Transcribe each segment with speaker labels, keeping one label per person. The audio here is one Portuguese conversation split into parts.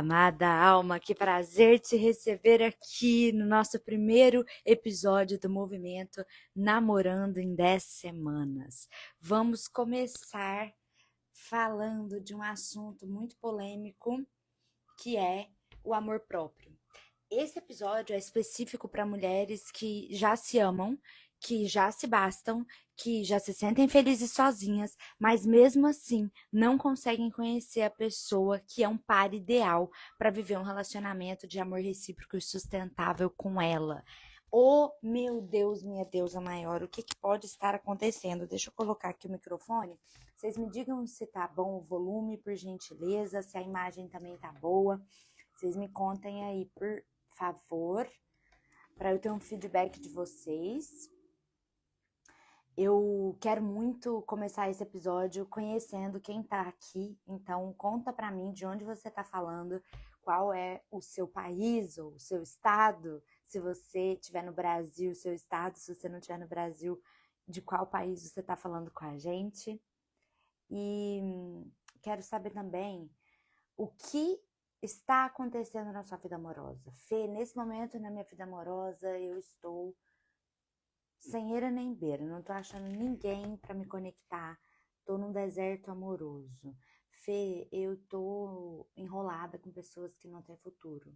Speaker 1: Amada alma, que prazer te receber aqui no nosso primeiro episódio do movimento Namorando em 10 Semanas. Vamos começar falando de um assunto muito polêmico, que é o amor próprio. Esse episódio é específico para mulheres que já se amam, que já se bastam, que já se sentem felizes sozinhas, mas mesmo assim não conseguem conhecer a pessoa que é um par ideal para viver um relacionamento de amor recíproco e sustentável com ela. Oh, meu Deus, minha deusa maior, o que pode estar acontecendo? Deixa eu colocar aqui o microfone. Vocês me digam se tá bom o volume, por gentileza, se a imagem também tá boa. Vocês me contem aí, por favor, para eu ter um feedback de vocês. Eu quero muito começar esse episódio conhecendo quem tá aqui, então conta para mim de onde você tá falando, qual é o seu país ou o seu estado, se você estiver no Brasil, seu estado, se você não estiver no Brasil, de qual país você tá falando com a gente. E quero saber também o que está acontecendo na sua vida amorosa. Fê, nesse momento na minha vida amorosa eu estou sem eira nem beira, não tô achando ninguém para me conectar, tô num deserto amoroso. Fê, eu tô enrolada com pessoas que não têm futuro.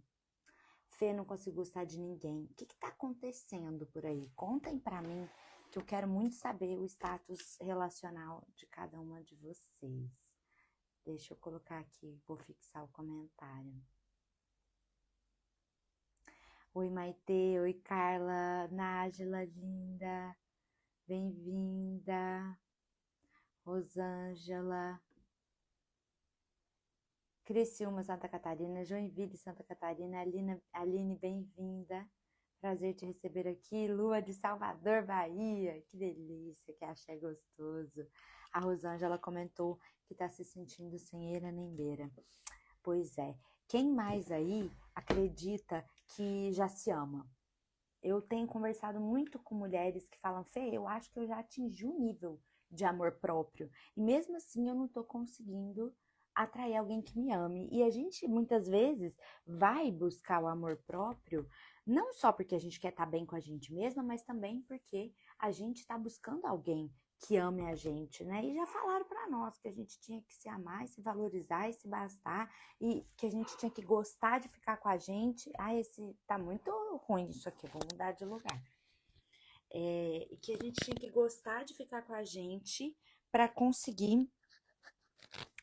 Speaker 1: Fê, não consigo gostar de ninguém. O que tá acontecendo por aí? Contem para mim, que eu quero muito saber o status relacional de cada uma de vocês. Deixa eu colocar aqui, vou fixar o comentário. Oi, Maitê, oi, Carla, Nájila, linda, bem-vinda, Rosângela, Criciúma, Santa Catarina, Joinville, Santa Catarina, Aline, bem-vinda, prazer te receber aqui, Lua de Salvador, Bahia, que delícia, que axé gostoso. A Rosângela comentou que tá se sentindo sem eira nem beira. Pois é, quem mais aí acredita que já se ama? Eu tenho conversado muito com mulheres que falam, Fê, eu acho que eu já atingi um nível de amor próprio. E mesmo assim eu não tô conseguindo atrair alguém que me ame. E a gente muitas vezes vai buscar o amor próprio, não só porque a gente quer estar bem com a gente mesma, mas também porque a gente está buscando alguém que ame a gente, né? E já falaram para nós que a gente tinha que se amar e se valorizar e se bastar e que a gente tinha que gostar de ficar com a gente. Ah, esse tá muito ruim isso aqui, vou mudar de lugar. E que a gente tinha que gostar de ficar com a gente para conseguir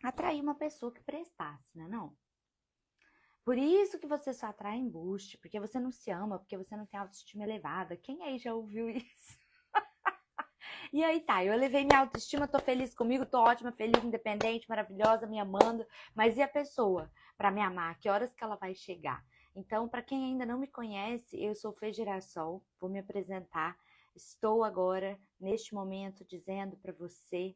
Speaker 1: atrair uma pessoa que prestasse, né, não? Por isso que você só atrai embuste, porque você não se ama, porque você não tem autoestima elevada. Quem aí já ouviu isso? E aí tá, eu elevei minha autoestima, tô feliz comigo, tô ótima, feliz, independente, maravilhosa, me amando. Mas e a pessoa para me amar? Que horas que ela vai chegar? Então, para quem ainda não me conhece, eu sou Fê Girassol, vou me apresentar. Estou agora, neste momento, dizendo para você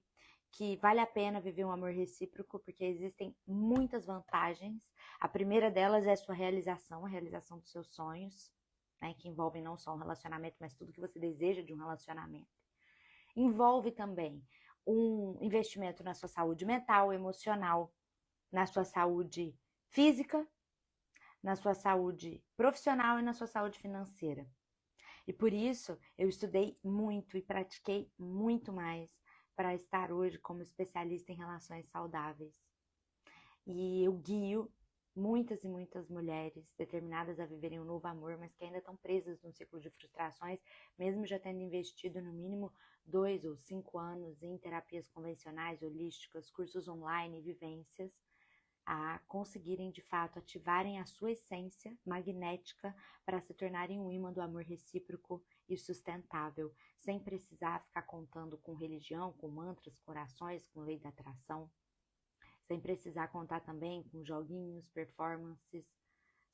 Speaker 1: que vale a pena viver um amor recíproco, porque existem muitas vantagens. A primeira delas é a realização dos seus sonhos, né, que envolvem não só um relacionamento, mas tudo que você deseja de um relacionamento. Envolve também um investimento na sua saúde mental, emocional, na sua saúde física, na sua saúde profissional e na sua saúde financeira. E por isso eu estudei muito e pratiquei muito mais para estar hoje como especialista em relações saudáveis. E eu guio muitas e muitas mulheres determinadas a viverem um novo amor, mas que ainda estão presas num ciclo de frustrações, mesmo já tendo investido no mínimo 2 ou 5 anos em terapias convencionais, holísticas, cursos online, vivências, a conseguirem de fato ativarem a sua essência magnética para se tornarem um imã do amor recíproco e sustentável, sem precisar ficar contando com religião, com mantras, com orações, com lei da atração, sem precisar contar também com joguinhos, performances,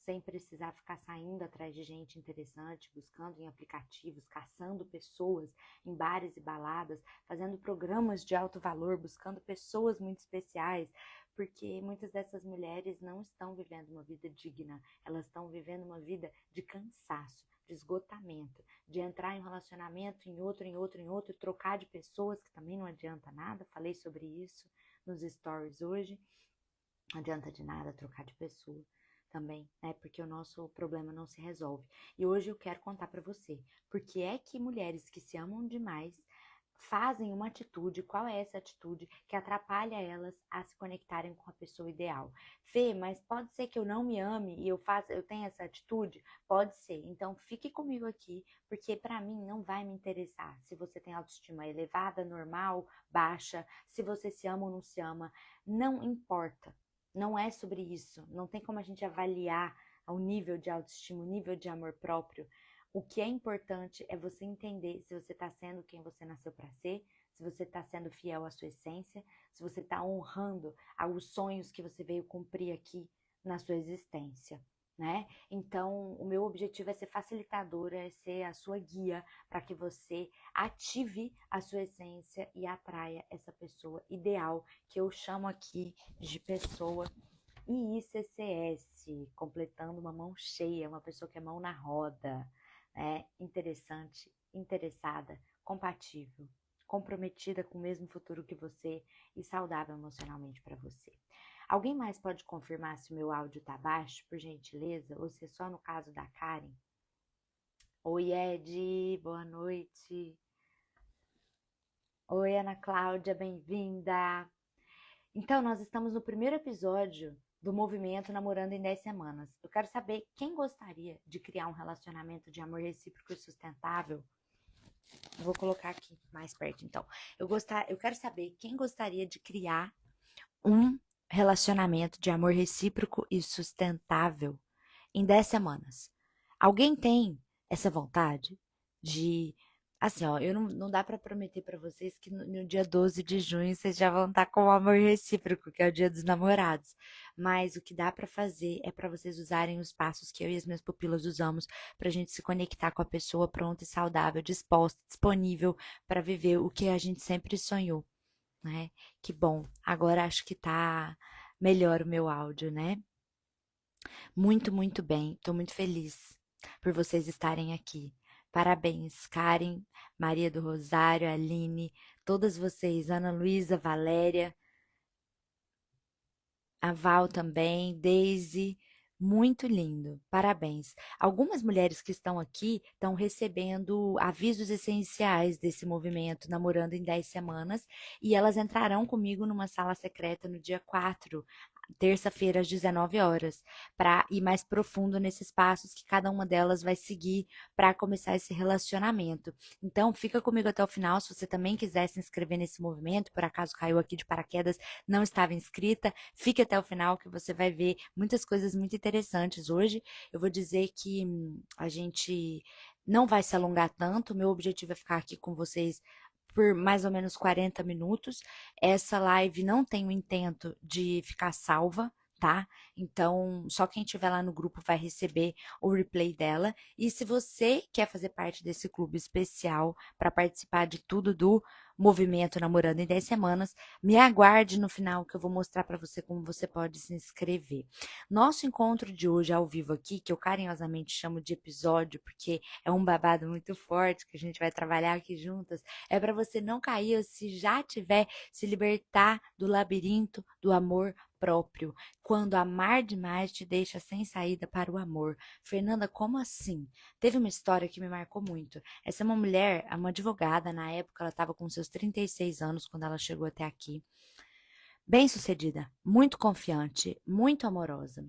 Speaker 1: sem precisar ficar saindo atrás de gente interessante, buscando em aplicativos, caçando pessoas em bares e baladas, fazendo programas de alto valor, buscando pessoas muito especiais, porque muitas dessas mulheres não estão vivendo uma vida digna, elas estão vivendo uma vida de cansaço, de esgotamento, de entrar em um relacionamento, em outro, trocar de pessoas, que também não adianta nada, falei sobre isso nos stories hoje. Não adianta de nada trocar de pessoa também, né? Porque o nosso problema não se resolve. E hoje eu quero contar pra você, porque é que mulheres que se amam demais fazem uma atitude, qual é essa atitude que atrapalha elas a se conectarem com a pessoa ideal. Fê, mas pode ser que eu não me ame e eu tenha essa atitude? Pode ser. Então fique comigo aqui, porque para mim não vai me interessar se você tem autoestima elevada, normal, baixa, se você se ama ou não se ama, não importa. Não é sobre isso. Não tem como a gente avaliar o nível de autoestima, o nível de amor próprio. O que é importante é você entender se você está sendo quem você nasceu para ser, se você está sendo fiel à sua essência, se você está honrando aos sonhos que você veio cumprir aqui na sua existência, né? Então, o meu objetivo é ser facilitadora, é ser a sua guia para que você ative a sua essência e atraia essa pessoa ideal, que eu chamo aqui de pessoa IICCS, completando uma mão cheia, uma pessoa que é mão na roda, né? Interessante, interessada, compatível, comprometida com o mesmo futuro que você e saudável emocionalmente para você. Alguém mais pode confirmar se o meu áudio tá baixo, por gentileza, ou se é só no caso da Karen? Oi, Ed, boa noite. Oi, Ana Cláudia, bem-vinda. Então, nós estamos no primeiro episódio do movimento Namorando em 10 Semanas. Eu quero saber quem gostaria de criar um relacionamento de amor recíproco e sustentável. Eu vou colocar aqui mais perto, então. Eu quero saber quem gostaria de criar um relacionamento de amor recíproco e sustentável em 10 semanas. Alguém tem essa vontade de... Assim, ó, eu não dá pra prometer pra vocês que no dia 12 de junho vocês já vão estar com o amor recíproco, que é o dia dos namorados. Mas o que dá pra fazer é pra vocês usarem os passos que eu e as minhas pupilas usamos pra gente se conectar com a pessoa pronta e saudável, disposta, disponível pra viver o que a gente sempre sonhou, né? Que bom. Agora acho que tá melhor o meu áudio, né? Muito, muito bem. Tô muito feliz por vocês estarem aqui. Parabéns, Karen, Maria do Rosário, Aline, todas vocês, Ana Luísa, Valéria, a Val também, Daisy, muito lindo, parabéns. Algumas mulheres que estão aqui estão recebendo avisos essenciais desse movimento Namorando em 10 Semanas e elas entrarão comigo numa sala secreta no dia 4, terça-feira às 19 horas, para ir mais profundo nesses passos que cada uma delas vai seguir para começar esse relacionamento. Então, fica comigo até o final, se você também quiser se inscrever nesse movimento, por acaso caiu aqui de paraquedas, não estava inscrita, fique até o final que você vai ver muitas coisas muito interessantes. Hoje eu vou dizer que a gente não vai se alongar tanto, meu objetivo é ficar aqui com vocês por mais ou menos 40 minutos. Essa live não tem o intento de ficar salva, tá? Então, só quem estiver lá no grupo vai receber o replay dela. E se você quer fazer parte desse clube especial para participar de tudo do movimento Namorando em 10 Semanas, me aguarde no final que eu vou mostrar para você como você pode se inscrever. Nosso encontro de hoje ao vivo aqui, que eu carinhosamente chamo de episódio, porque é um babado muito forte que a gente vai trabalhar aqui juntas, é para você não cair ou se já tiver se libertar do labirinto do amor próprio, quando amar demais te deixa sem saída para o amor. Fernanda, como assim? Teve uma história que me marcou muito. Essa é uma mulher, uma advogada, na época ela estava com seus 36 anos quando ela chegou até aqui. Bem-sucedida, muito confiante, muito amorosa.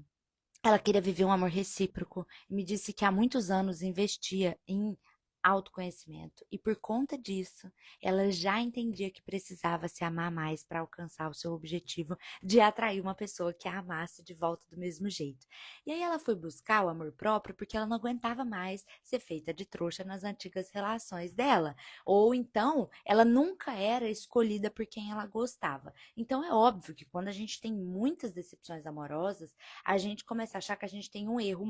Speaker 1: Ela queria viver um amor recíproco e me disse que há muitos anos investia em autoconhecimento e por conta disso, ela já entendia que precisava se amar mais para alcançar o seu objetivo de atrair uma pessoa que a amasse de volta do mesmo jeito. E aí ela foi buscar o amor próprio porque ela não aguentava mais ser feita de trouxa nas antigas relações dela, ou então ela nunca era escolhida por quem ela gostava. Então é óbvio que quando a gente tem muitas decepções amorosas, a gente começa a achar que a gente tem um erro,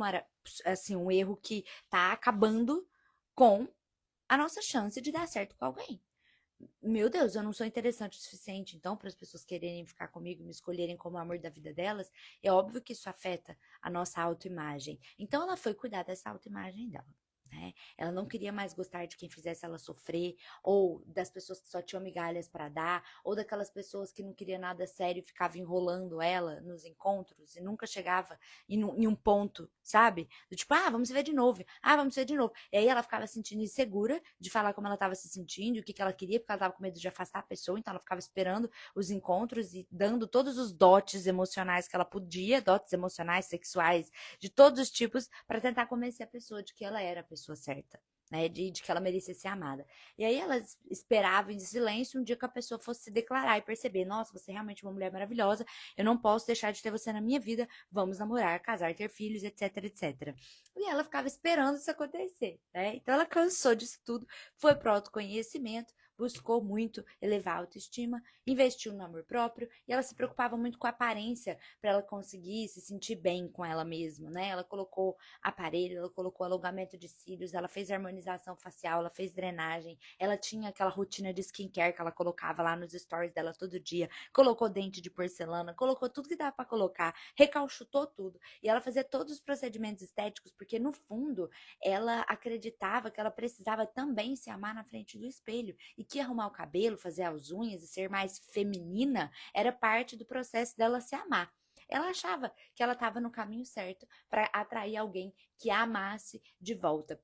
Speaker 1: assim, um erro que tá acabando com a nossa chance de dar certo com alguém. Meu Deus, eu não sou interessante o suficiente, então, para as pessoas quererem ficar comigo, me escolherem como o amor da vida delas, é óbvio que isso afeta a nossa autoimagem. Então, ela foi cuidar dessa autoimagem dela. né? Ela não queria mais gostar de quem fizesse ela sofrer, ou das pessoas que só tinham migalhas para dar, ou daquelas pessoas que não queriam nada sério e ficavam enrolando ela nos encontros e nunca chegava em um ponto, sabe? Do tipo, vamos se ver de novo, vamos se ver de novo. E aí ela ficava se sentindo insegura de falar como ela estava se sentindo, o que ela queria, porque ela estava com medo de afastar a pessoa, então ela ficava esperando os encontros e dando todos os dotes emocionais que ela podia, dotes emocionais, sexuais, de todos os tipos, para tentar convencer a pessoa de que ela era a pessoa certa, né? De que ela merecia ser amada. E aí ela esperava em silêncio um dia que a pessoa fosse se declarar e perceber: nossa, você é realmente uma mulher maravilhosa, eu não posso deixar de ter você na minha vida, vamos namorar, casar, ter filhos, etc, etc. E ela ficava esperando isso acontecer, né? Então ela cansou disso tudo, foi pro autoconhecimento, buscou muito elevar a autoestima, investiu no amor próprio e ela se preocupava muito com a aparência para ela conseguir se sentir bem com ela mesma, né? Ela colocou aparelho, ela colocou alongamento de cílios, ela fez harmonização facial, ela fez drenagem, ela tinha aquela rotina de skincare que ela colocava lá nos stories dela todo dia, colocou dente de porcelana, colocou tudo que dava para colocar, recalchutou tudo. E ela fazia todos os procedimentos estéticos porque no fundo ela acreditava que ela precisava também se amar na frente do espelho e que arrumar o cabelo, fazer as unhas e ser mais feminina era parte do processo dela se amar. Ela achava que ela estava no caminho certo para atrair alguém que a amasse de volta.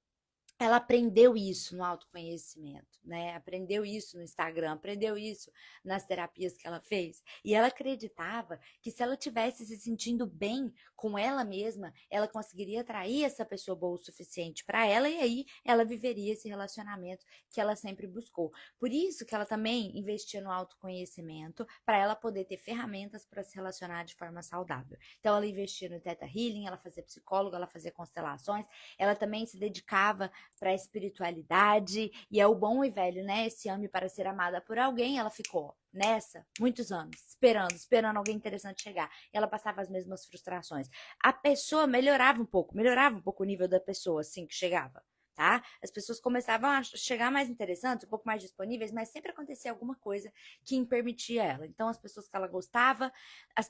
Speaker 1: Ela aprendeu isso no autoconhecimento, né? Aprendeu isso no Instagram, aprendeu isso nas terapias que ela fez. E ela acreditava que se ela tivesse se sentindo bem com ela mesma, ela conseguiria atrair essa pessoa boa o suficiente para ela e aí ela viveria esse relacionamento que ela sempre buscou. Por isso que ela também investia no autoconhecimento para ela poder ter ferramentas para se relacionar de forma saudável. Então ela investia no Theta Healing, ela fazia psicóloga, ela fazia constelações, ela também se dedicava para a espiritualidade, e é o bom e velho, né? Esse ame para ser amada por alguém, ela ficou nessa muitos anos, esperando alguém interessante chegar. E ela passava as mesmas frustrações. A pessoa melhorava um pouco o nível da pessoa, assim, que chegava. Tá? As pessoas começavam a chegar mais interessantes, um pouco mais disponíveis, mas sempre acontecia alguma coisa que permitia ela. Então, as pessoas que ela gostava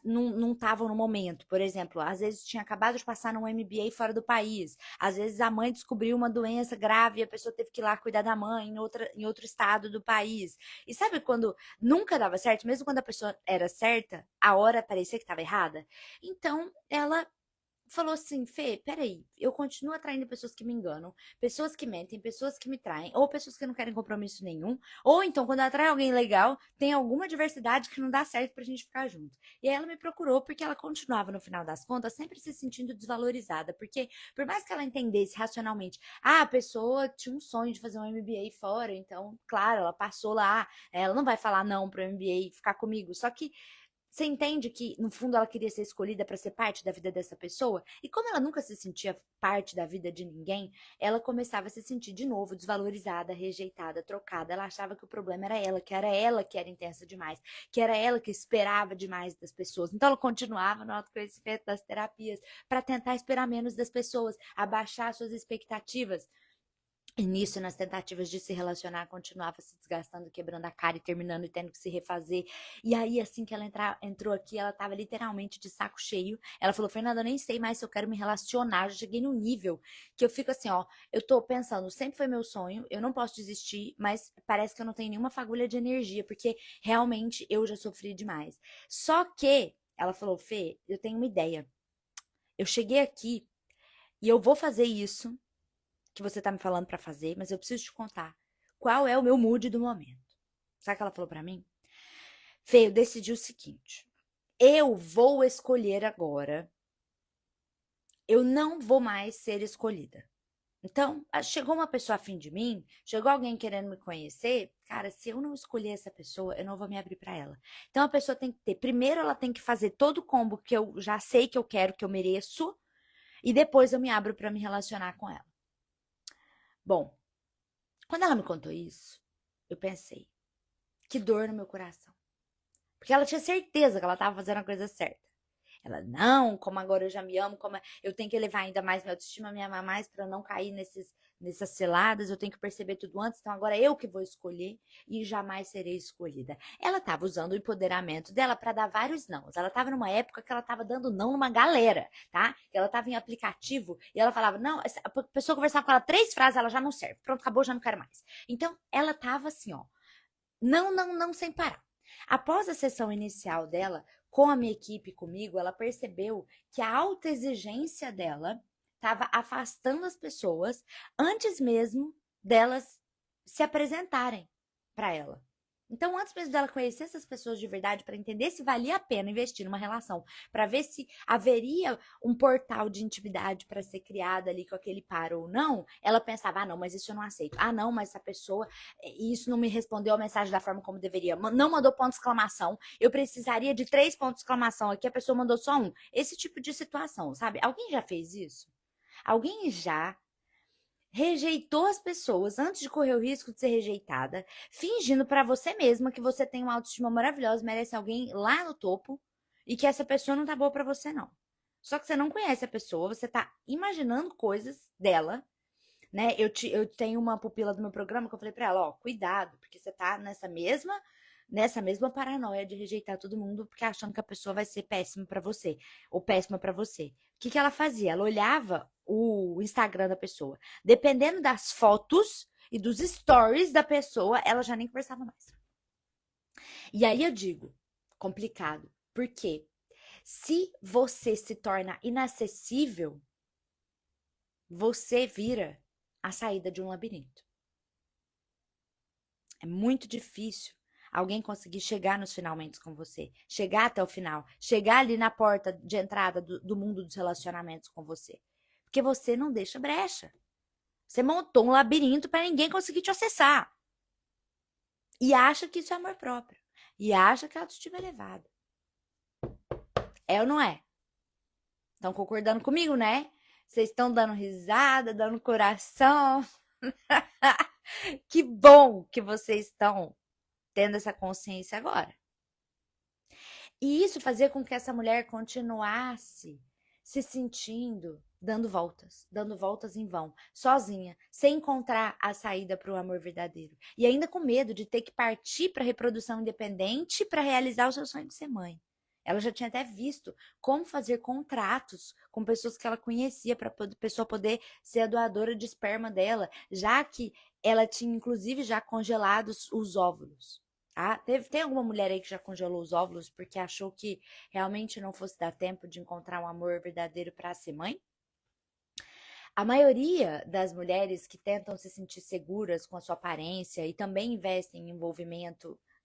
Speaker 1: não estavam no momento. Por exemplo, às vezes tinha acabado de passar num MBA fora do país. Às vezes a mãe descobriu uma doença grave e a pessoa teve que ir lá cuidar da mãe em outro estado do país. E sabe quando nunca dava certo, mesmo quando a pessoa era certa, a hora parecia que estava errada? Então, ela falou assim: Fê, peraí, eu continuo atraindo pessoas que me enganam, pessoas que mentem, pessoas que me traem, ou pessoas que não querem compromisso nenhum, ou então, quando atrai alguém legal, tem alguma diversidade que não dá certo pra gente ficar junto. E aí ela me procurou porque ela continuava, no final das contas, sempre se sentindo desvalorizada, porque por mais que ela entendesse racionalmente, a pessoa tinha um sonho de fazer um MBA fora, então, claro, ela passou lá, ela não vai falar não pro MBA e ficar comigo, só que você entende que, no fundo, ela queria ser escolhida para ser parte da vida dessa pessoa? E como ela nunca se sentia parte da vida de ninguém, ela começava a se sentir de novo desvalorizada, rejeitada, trocada. Ela achava que o problema era ela que era intensa demais, que era ela que esperava demais das pessoas. Então ela continuava no autoconhecimento das terapias para tentar esperar menos das pessoas, abaixar suas expectativas. E nisso, nas tentativas de se relacionar, continuava se desgastando, quebrando a cara e terminando e tendo que se refazer. E aí, assim que ela entrou aqui, ela tava literalmente de saco cheio. Ela falou: Fernanda, eu nem sei mais se eu quero me relacionar. Eu já cheguei num nível que eu fico assim, ó. Eu tô pensando, sempre foi meu sonho, eu não posso desistir, mas parece que eu não tenho nenhuma fagulha de energia, porque realmente eu já sofri demais. Só que, ela falou: Fê, eu tenho uma ideia. Eu cheguei aqui e eu vou fazer isso que você tá me falando pra fazer, mas eu preciso te contar qual é o meu mood do momento. Sabe o que ela falou pra mim? Fê, eu decidi o seguinte: eu vou escolher agora, eu não vou mais ser escolhida. Então, chegou uma pessoa afim de mim, chegou alguém querendo me conhecer, cara, se eu não escolher essa pessoa, eu não vou me abrir pra ela. Então, a pessoa tem que ter, primeiro ela tem que fazer todo o combo que eu já sei que eu quero, que eu mereço, e depois eu me abro pra me relacionar com ela. Bom, quando ela me contou isso, eu pensei, que dor no meu coração. Porque ela tinha certeza que ela estava fazendo a coisa certa. Ela, não, como agora eu já me amo, como eu tenho que elevar ainda mais minha autoestima, me amar mais para não cair nessas ciladas, eu tenho que perceber tudo antes, então agora eu que vou escolher e jamais serei escolhida. Ela estava usando o empoderamento dela para dar vários nãos. Ela estava numa época que ela estava dando não numa galera, tá? Ela estava em aplicativo e ela falava, não, a pessoa conversava com ela 3 frases, ela já não serve. Pronto, acabou, já não quero mais. Então, ela estava assim, ó, não, não, não, sem parar. Após a sessão inicial dela, com a minha equipe, comigo, ela percebeu que a alta exigência dela estava afastando as pessoas antes mesmo delas se apresentarem para ela. Então, antes mesmo dela conhecer essas pessoas de verdade, para entender se valia a pena investir numa relação, para ver se haveria um portal de intimidade para ser criado ali com aquele par ou não, ela pensava: ah, não, mas isso eu não aceito. Ah, não, mas essa pessoa, isso não me respondeu a mensagem da forma como deveria. Não mandou ponto de exclamação. Eu precisaria de 3 pontos de exclamação aqui, a pessoa mandou só um. Esse tipo de situação, sabe? Alguém já fez isso? Alguém já rejeitou as pessoas antes de correr o risco de ser rejeitada, fingindo para você mesma que você tem uma autoestima maravilhosa, merece alguém lá no topo e que essa pessoa não tá boa para você não. Só que você não conhece a pessoa, você tá imaginando coisas dela, né? Eu tenho uma pupila do meu programa que eu falei para ela, ó, cuidado, porque você tá nessa mesma paranoia de rejeitar todo mundo, porque achando que a pessoa vai ser péssima para você ou péssima para você. O que ela fazia? Ela olhava o Instagram da pessoa. Dependendo das fotos e dos stories da pessoa, ela já nem conversava mais. E aí eu digo, complicado. Por quê? Se você se torna inacessível, você vira a saída de um labirinto. É muito difícil alguém conseguir chegar nos finalmente com você, chegar até o final, chegar ali na porta de entrada do mundo dos relacionamentos com você. Porque você não deixa brecha. Você montou um labirinto para ninguém conseguir te acessar. E acha que isso é amor próprio. E acha que a autoestima é elevada. É ou não é? Estão concordando comigo, né? Vocês estão dando risada, dando coração. Que bom que vocês estão tendo essa consciência agora. E isso fazia com que essa mulher continuasse se sentindo dando voltas em vão, sozinha, sem encontrar a saída para o amor verdadeiro. E ainda com medo de ter que partir para a reprodução independente para realizar o seu sonho de ser mãe. Ela já tinha até visto como fazer contratos com pessoas que ela conhecia para a pessoa poder ser a doadora de esperma dela, já que ela tinha inclusive já congelado os óvulos. Ah, tem alguma mulher aí que já congelou os óvulos porque achou que realmente não fosse dar tempo de encontrar um amor verdadeiro para ser mãe? A maioria das mulheres que tentam se sentir seguras com a sua aparência e também investem em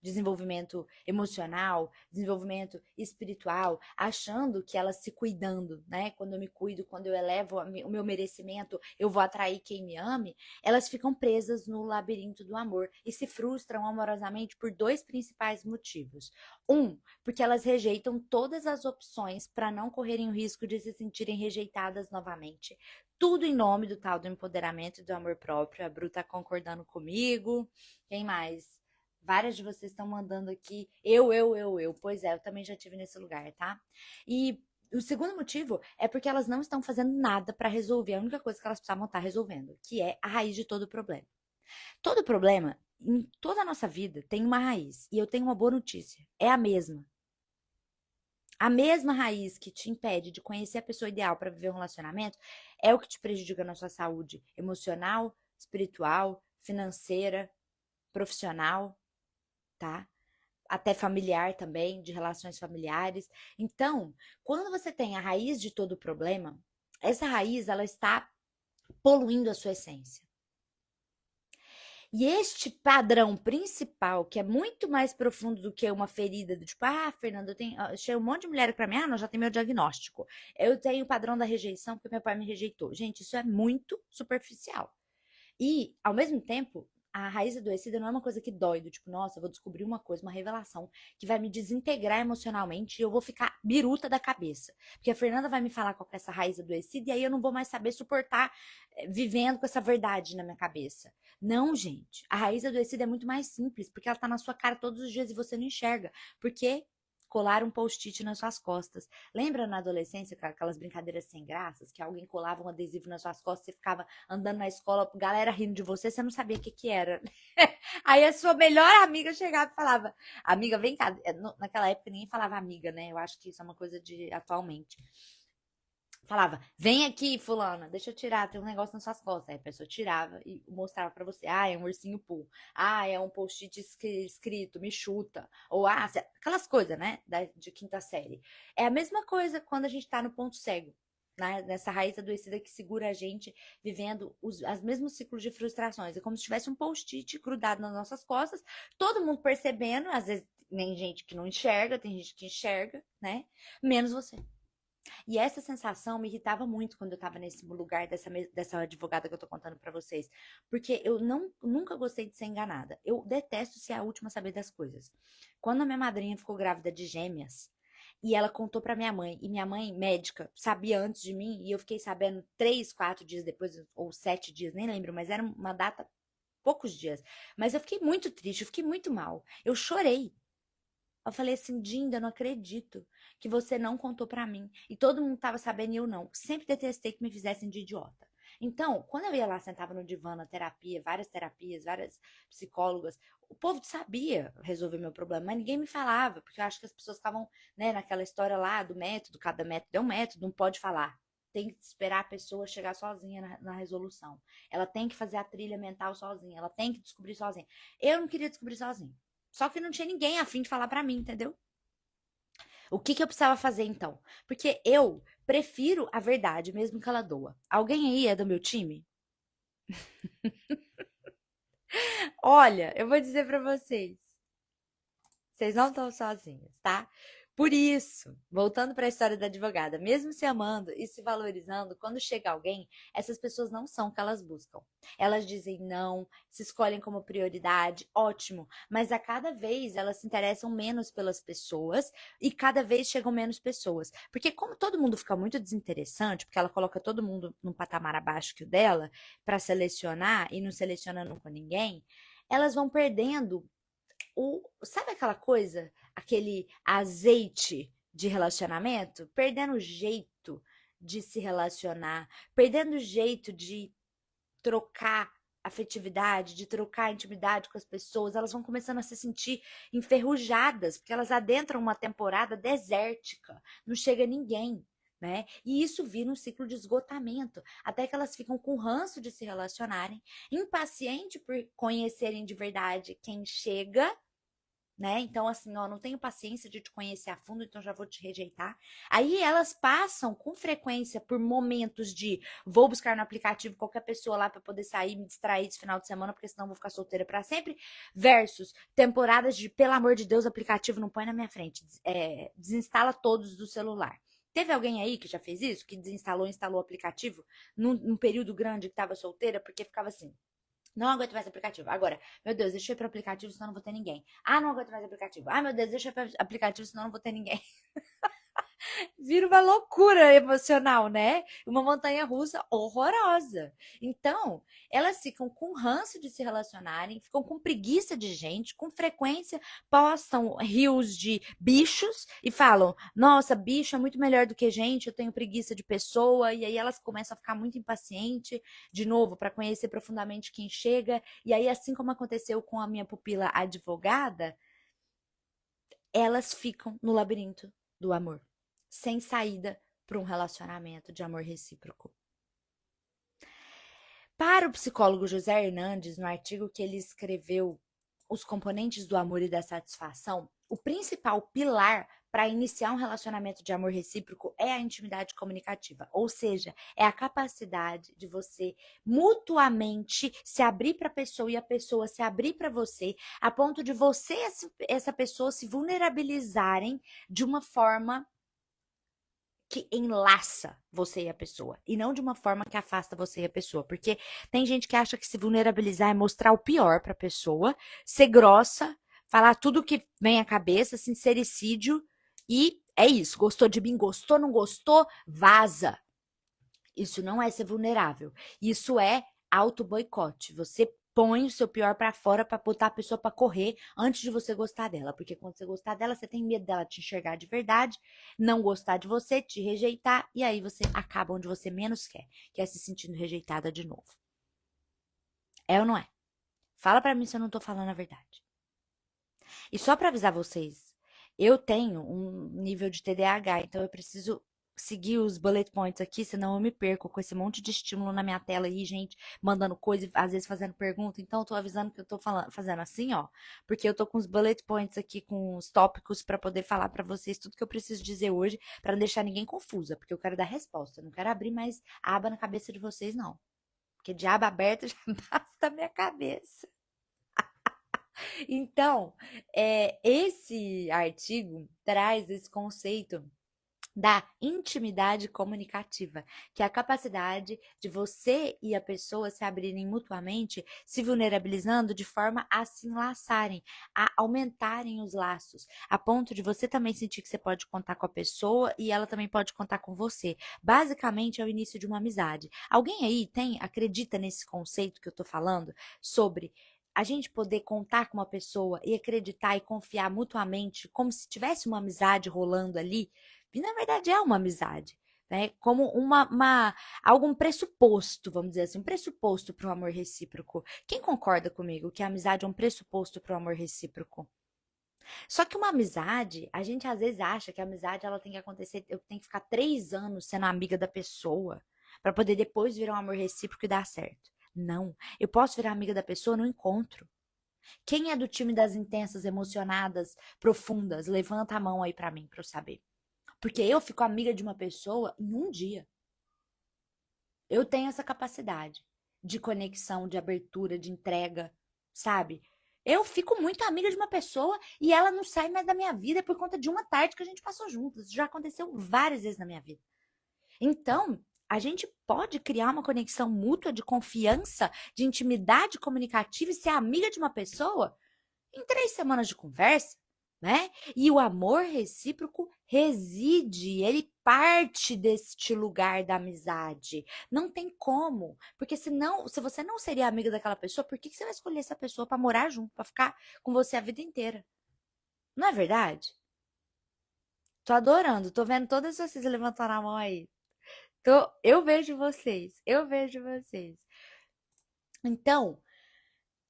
Speaker 1: desenvolvimento emocional, desenvolvimento espiritual, achando que elas se cuidando, né? Quando eu me cuido, quando eu elevo o meu merecimento, eu vou atrair quem me ame, elas ficam presas no labirinto do amor e se frustram amorosamente por 2 principais motivos. Porque elas rejeitam todas as opções para não correrem o risco de se sentirem rejeitadas novamente. Tudo em nome do tal do empoderamento e do amor próprio. A Bru tá concordando comigo. Quem mais? Várias de vocês estão mandando aqui. Eu. Pois é, eu também já tive nesse lugar, tá? E o segundo motivo é porque elas não estão fazendo nada para resolver a única coisa que elas precisavam estar resolvendo, que é a raiz de todo o problema. Todo problema, em toda a nossa vida, tem uma raiz. E eu tenho uma boa notícia. É a mesma. A mesma raiz que te impede de conhecer a pessoa ideal para viver um relacionamento é o que te prejudica na sua saúde emocional, espiritual, financeira, profissional, tá? Até familiar também, de relações familiares. Então, quando você tem a raiz de todo o problema, essa raiz ela está poluindo a sua essência. E este padrão principal, que é muito mais profundo do que uma ferida do tipo, Fernanda, chega um monte de mulher pra mim, não, já tem meu diagnóstico. Eu tenho o padrão da rejeição porque meu pai me rejeitou. Gente, isso é muito superficial. E, ao mesmo tempo, a raiz adoecida não é uma coisa que dói, do tipo, nossa, eu vou descobrir uma coisa, uma revelação que vai me desintegrar emocionalmente e eu vou ficar biruta da cabeça. Porque a Fernanda vai me falar qual que é essa raiz adoecida e aí eu não vou mais saber suportar vivendo com essa verdade na minha cabeça. Não, gente. A raiz adoecida é muito mais simples, porque ela tá na sua cara todos os dias e você não enxerga. Porque colar um post-it nas suas costas. Lembra na adolescência, aquelas brincadeiras sem graças, que alguém colava um adesivo nas suas costas, você ficava andando na escola, galera rindo de você, você não sabia o que que era. Aí a sua melhor amiga chegava e falava, amiga, vem cá. Naquela época ninguém falava amiga, né? Eu acho que isso é uma coisa de atualmente. Falava, vem aqui, fulana, deixa eu tirar, tem um negócio nas suas costas. Aí a pessoa tirava e mostrava pra você. Ah, é um ursinho Pooh. Ah, é um post-it escrito, me chuta. Ou, aquelas coisas, né, de quinta série. É a mesma coisa quando a gente tá no ponto cego. Né, nessa raiz adoecida que segura a gente vivendo os mesmos ciclos de frustrações. É como se tivesse um post-it grudado nas nossas costas, todo mundo percebendo, às vezes tem gente que não enxerga, tem gente que enxerga, né? Menos você. E essa sensação me irritava muito quando eu tava nesse lugar dessa advogada que eu tô contando pra vocês. Porque eu nunca gostei de ser enganada. Eu detesto ser a última a saber das coisas. Quando a minha madrinha ficou grávida de gêmeas, e ela contou pra minha mãe, e minha mãe, médica, sabia antes de mim, e eu fiquei sabendo 3, 4 dias depois, ou 7 dias, nem lembro, mas era uma data, poucos dias. Mas eu fiquei muito triste, eu fiquei muito mal. Eu chorei. Eu falei assim, Dinda, eu não acredito que você não contou pra mim. E todo mundo tava sabendo e eu não. Sempre detestei que me fizessem de idiota. Então, quando eu ia lá, sentava no divã, na terapia, várias psicólogas, o povo sabia resolver meu problema, mas ninguém me falava, porque eu acho que as pessoas ficavam, né, naquela história lá do método, cada método é um método, não pode falar. Tem que esperar a pessoa chegar sozinha na resolução. Ela tem que fazer a trilha mental sozinha, ela tem que descobrir sozinha. Eu não queria descobrir sozinha. Só que não tinha ninguém a fim de falar pra mim, entendeu? O que eu precisava fazer então? Porque eu prefiro a verdade, mesmo que ela doa. Alguém aí é do meu time? Olha, eu vou dizer pra vocês. Vocês não estão sozinhos, tá? Por isso, voltando para a história da advogada, mesmo se amando e se valorizando, quando chega alguém, essas pessoas não são o que elas buscam. Elas dizem não, se escolhem como prioridade, ótimo, mas a cada vez elas se interessam menos pelas pessoas e cada vez chegam menos pessoas. Porque como todo mundo fica muito desinteressante, porque ela coloca todo mundo num patamar abaixo que o dela para selecionar e não selecionando com ninguém, elas vão perdendo sabe aquela coisa, aquele azeite de relacionamento? Perdendo o jeito de se relacionar, perdendo o jeito de trocar afetividade, de trocar intimidade com as pessoas, elas vão começando a se sentir enferrujadas, porque elas adentram uma temporada desértica, não chega ninguém. Né? E isso vira um ciclo de esgotamento, até que elas ficam com ranço de se relacionarem, impaciente por conhecerem de verdade quem chega, né? Então, assim, ó, não tenho paciência de te conhecer a fundo, então já vou te rejeitar. Aí elas passam com frequência por momentos de vou buscar no aplicativo qualquer pessoa lá para poder sair, me distrair esse final de semana, porque senão eu vou ficar solteira para sempre, versus temporadas de, pelo amor de Deus, aplicativo não põe na minha frente, desinstala todos do celular. Teve alguém aí que já fez isso? Que desinstalou, instalou o aplicativo num período grande que estava solteira, porque ficava assim. Não aguento mais aplicativo. Agora, meu Deus, deixa eu ir pro aplicativo, senão não vou ter ninguém. Ah, não aguento mais aplicativo. Ah, meu Deus, deixa eu ir pro aplicativo, senão não vou ter ninguém. Vira uma loucura emocional, né? Uma montanha russa horrorosa. Então, elas ficam com ranço de se relacionarem, ficam com preguiça de gente, com frequência postam rios de bichos e falam: nossa, bicho é muito melhor do que gente, eu tenho preguiça de pessoa. E aí elas começam a ficar muito impacientes, de novo, para conhecer profundamente quem chega. E aí, assim como aconteceu com a minha pupila advogada, elas ficam no labirinto do amor sem saída para um relacionamento de amor recíproco. Para o psicólogo José Hernandes, no artigo que ele escreveu Os Componentes do Amor e da Satisfação, o principal pilar para iniciar um relacionamento de amor recíproco é a intimidade comunicativa, ou seja, é a capacidade de você mutuamente se abrir para a pessoa e a pessoa se abrir para você, a ponto de você e essa pessoa se vulnerabilizarem de uma forma que enlaça você e a pessoa, e não de uma forma que afasta você e a pessoa, porque tem gente que acha que se vulnerabilizar é mostrar o pior para a pessoa, ser grossa, falar tudo que vem à cabeça, sincericídio, e é isso, gostou de mim, gostou, não gostou, vaza. Isso não é ser vulnerável, isso é auto-boicote, você põe o seu pior pra fora pra botar a pessoa pra correr antes de você gostar dela. Porque quando você gostar dela, você tem medo dela te enxergar de verdade, não gostar de você, te rejeitar, e aí você acaba onde você menos quer, que é se sentindo rejeitada de novo. É ou não é? Fala pra mim se eu não tô falando a verdade. E só pra avisar vocês, eu tenho um nível de TDAH, então eu preciso seguir os bullet points aqui, senão eu me perco com esse monte de estímulo na minha tela aí, gente, mandando coisa, às vezes fazendo pergunta. Então eu tô avisando que eu tô fazendo assim, ó, porque eu tô com os bullet points aqui, com os tópicos pra poder falar pra vocês tudo que eu preciso dizer hoje, pra não deixar ninguém confusa, porque eu quero dar resposta, eu não quero abrir mais aba na cabeça de vocês, não. Porque de aba aberta já basta a minha cabeça. Então, esse artigo traz esse conceito da intimidade comunicativa, que é a capacidade de você e a pessoa se abrirem mutuamente, se vulnerabilizando de forma a se enlaçarem, a aumentarem os laços, a ponto de você também sentir que você pode contar com a pessoa e ela também pode contar com você. Basicamente, é o início de uma amizade. Alguém aí acredita nesse conceito que eu tô falando sobre a gente poder contar com uma pessoa e acreditar e confiar mutuamente, como se tivesse uma amizade rolando ali? E na verdade é uma amizade, né? Como algum pressuposto, vamos dizer assim, um pressuposto para o amor recíproco. Quem concorda comigo que a amizade é um pressuposto para o amor recíproco? Só que uma amizade, a gente às vezes acha que a amizade ela tem que acontecer, eu tenho que ficar 3 anos sendo amiga da pessoa para poder depois virar um amor recíproco e dar certo. Não, eu posso virar amiga da pessoa no encontro. Quem é do time das intensas, emocionadas, profundas? Levanta a mão aí para mim, para eu saber. Porque eu fico amiga de uma pessoa em um dia. Eu tenho essa capacidade de conexão, de abertura, de entrega, sabe? Eu fico muito amiga de uma pessoa e ela não sai mais da minha vida por conta de uma tarde que a gente passou juntas. Já aconteceu várias vezes na minha vida. Então, a gente pode criar uma conexão mútua de confiança, de intimidade comunicativa e ser amiga de uma pessoa em 3 semanas de conversa, né? E o amor recíproco reside, ele parte deste lugar da amizade. Não tem como, porque senão, se você não seria amiga daquela pessoa, por que você vai escolher essa pessoa para morar junto, para ficar com você a vida inteira? Não é verdade? Tô adorando, tô vendo todas vocês levantando a mão aí. Eu vejo vocês, eu vejo vocês. Então,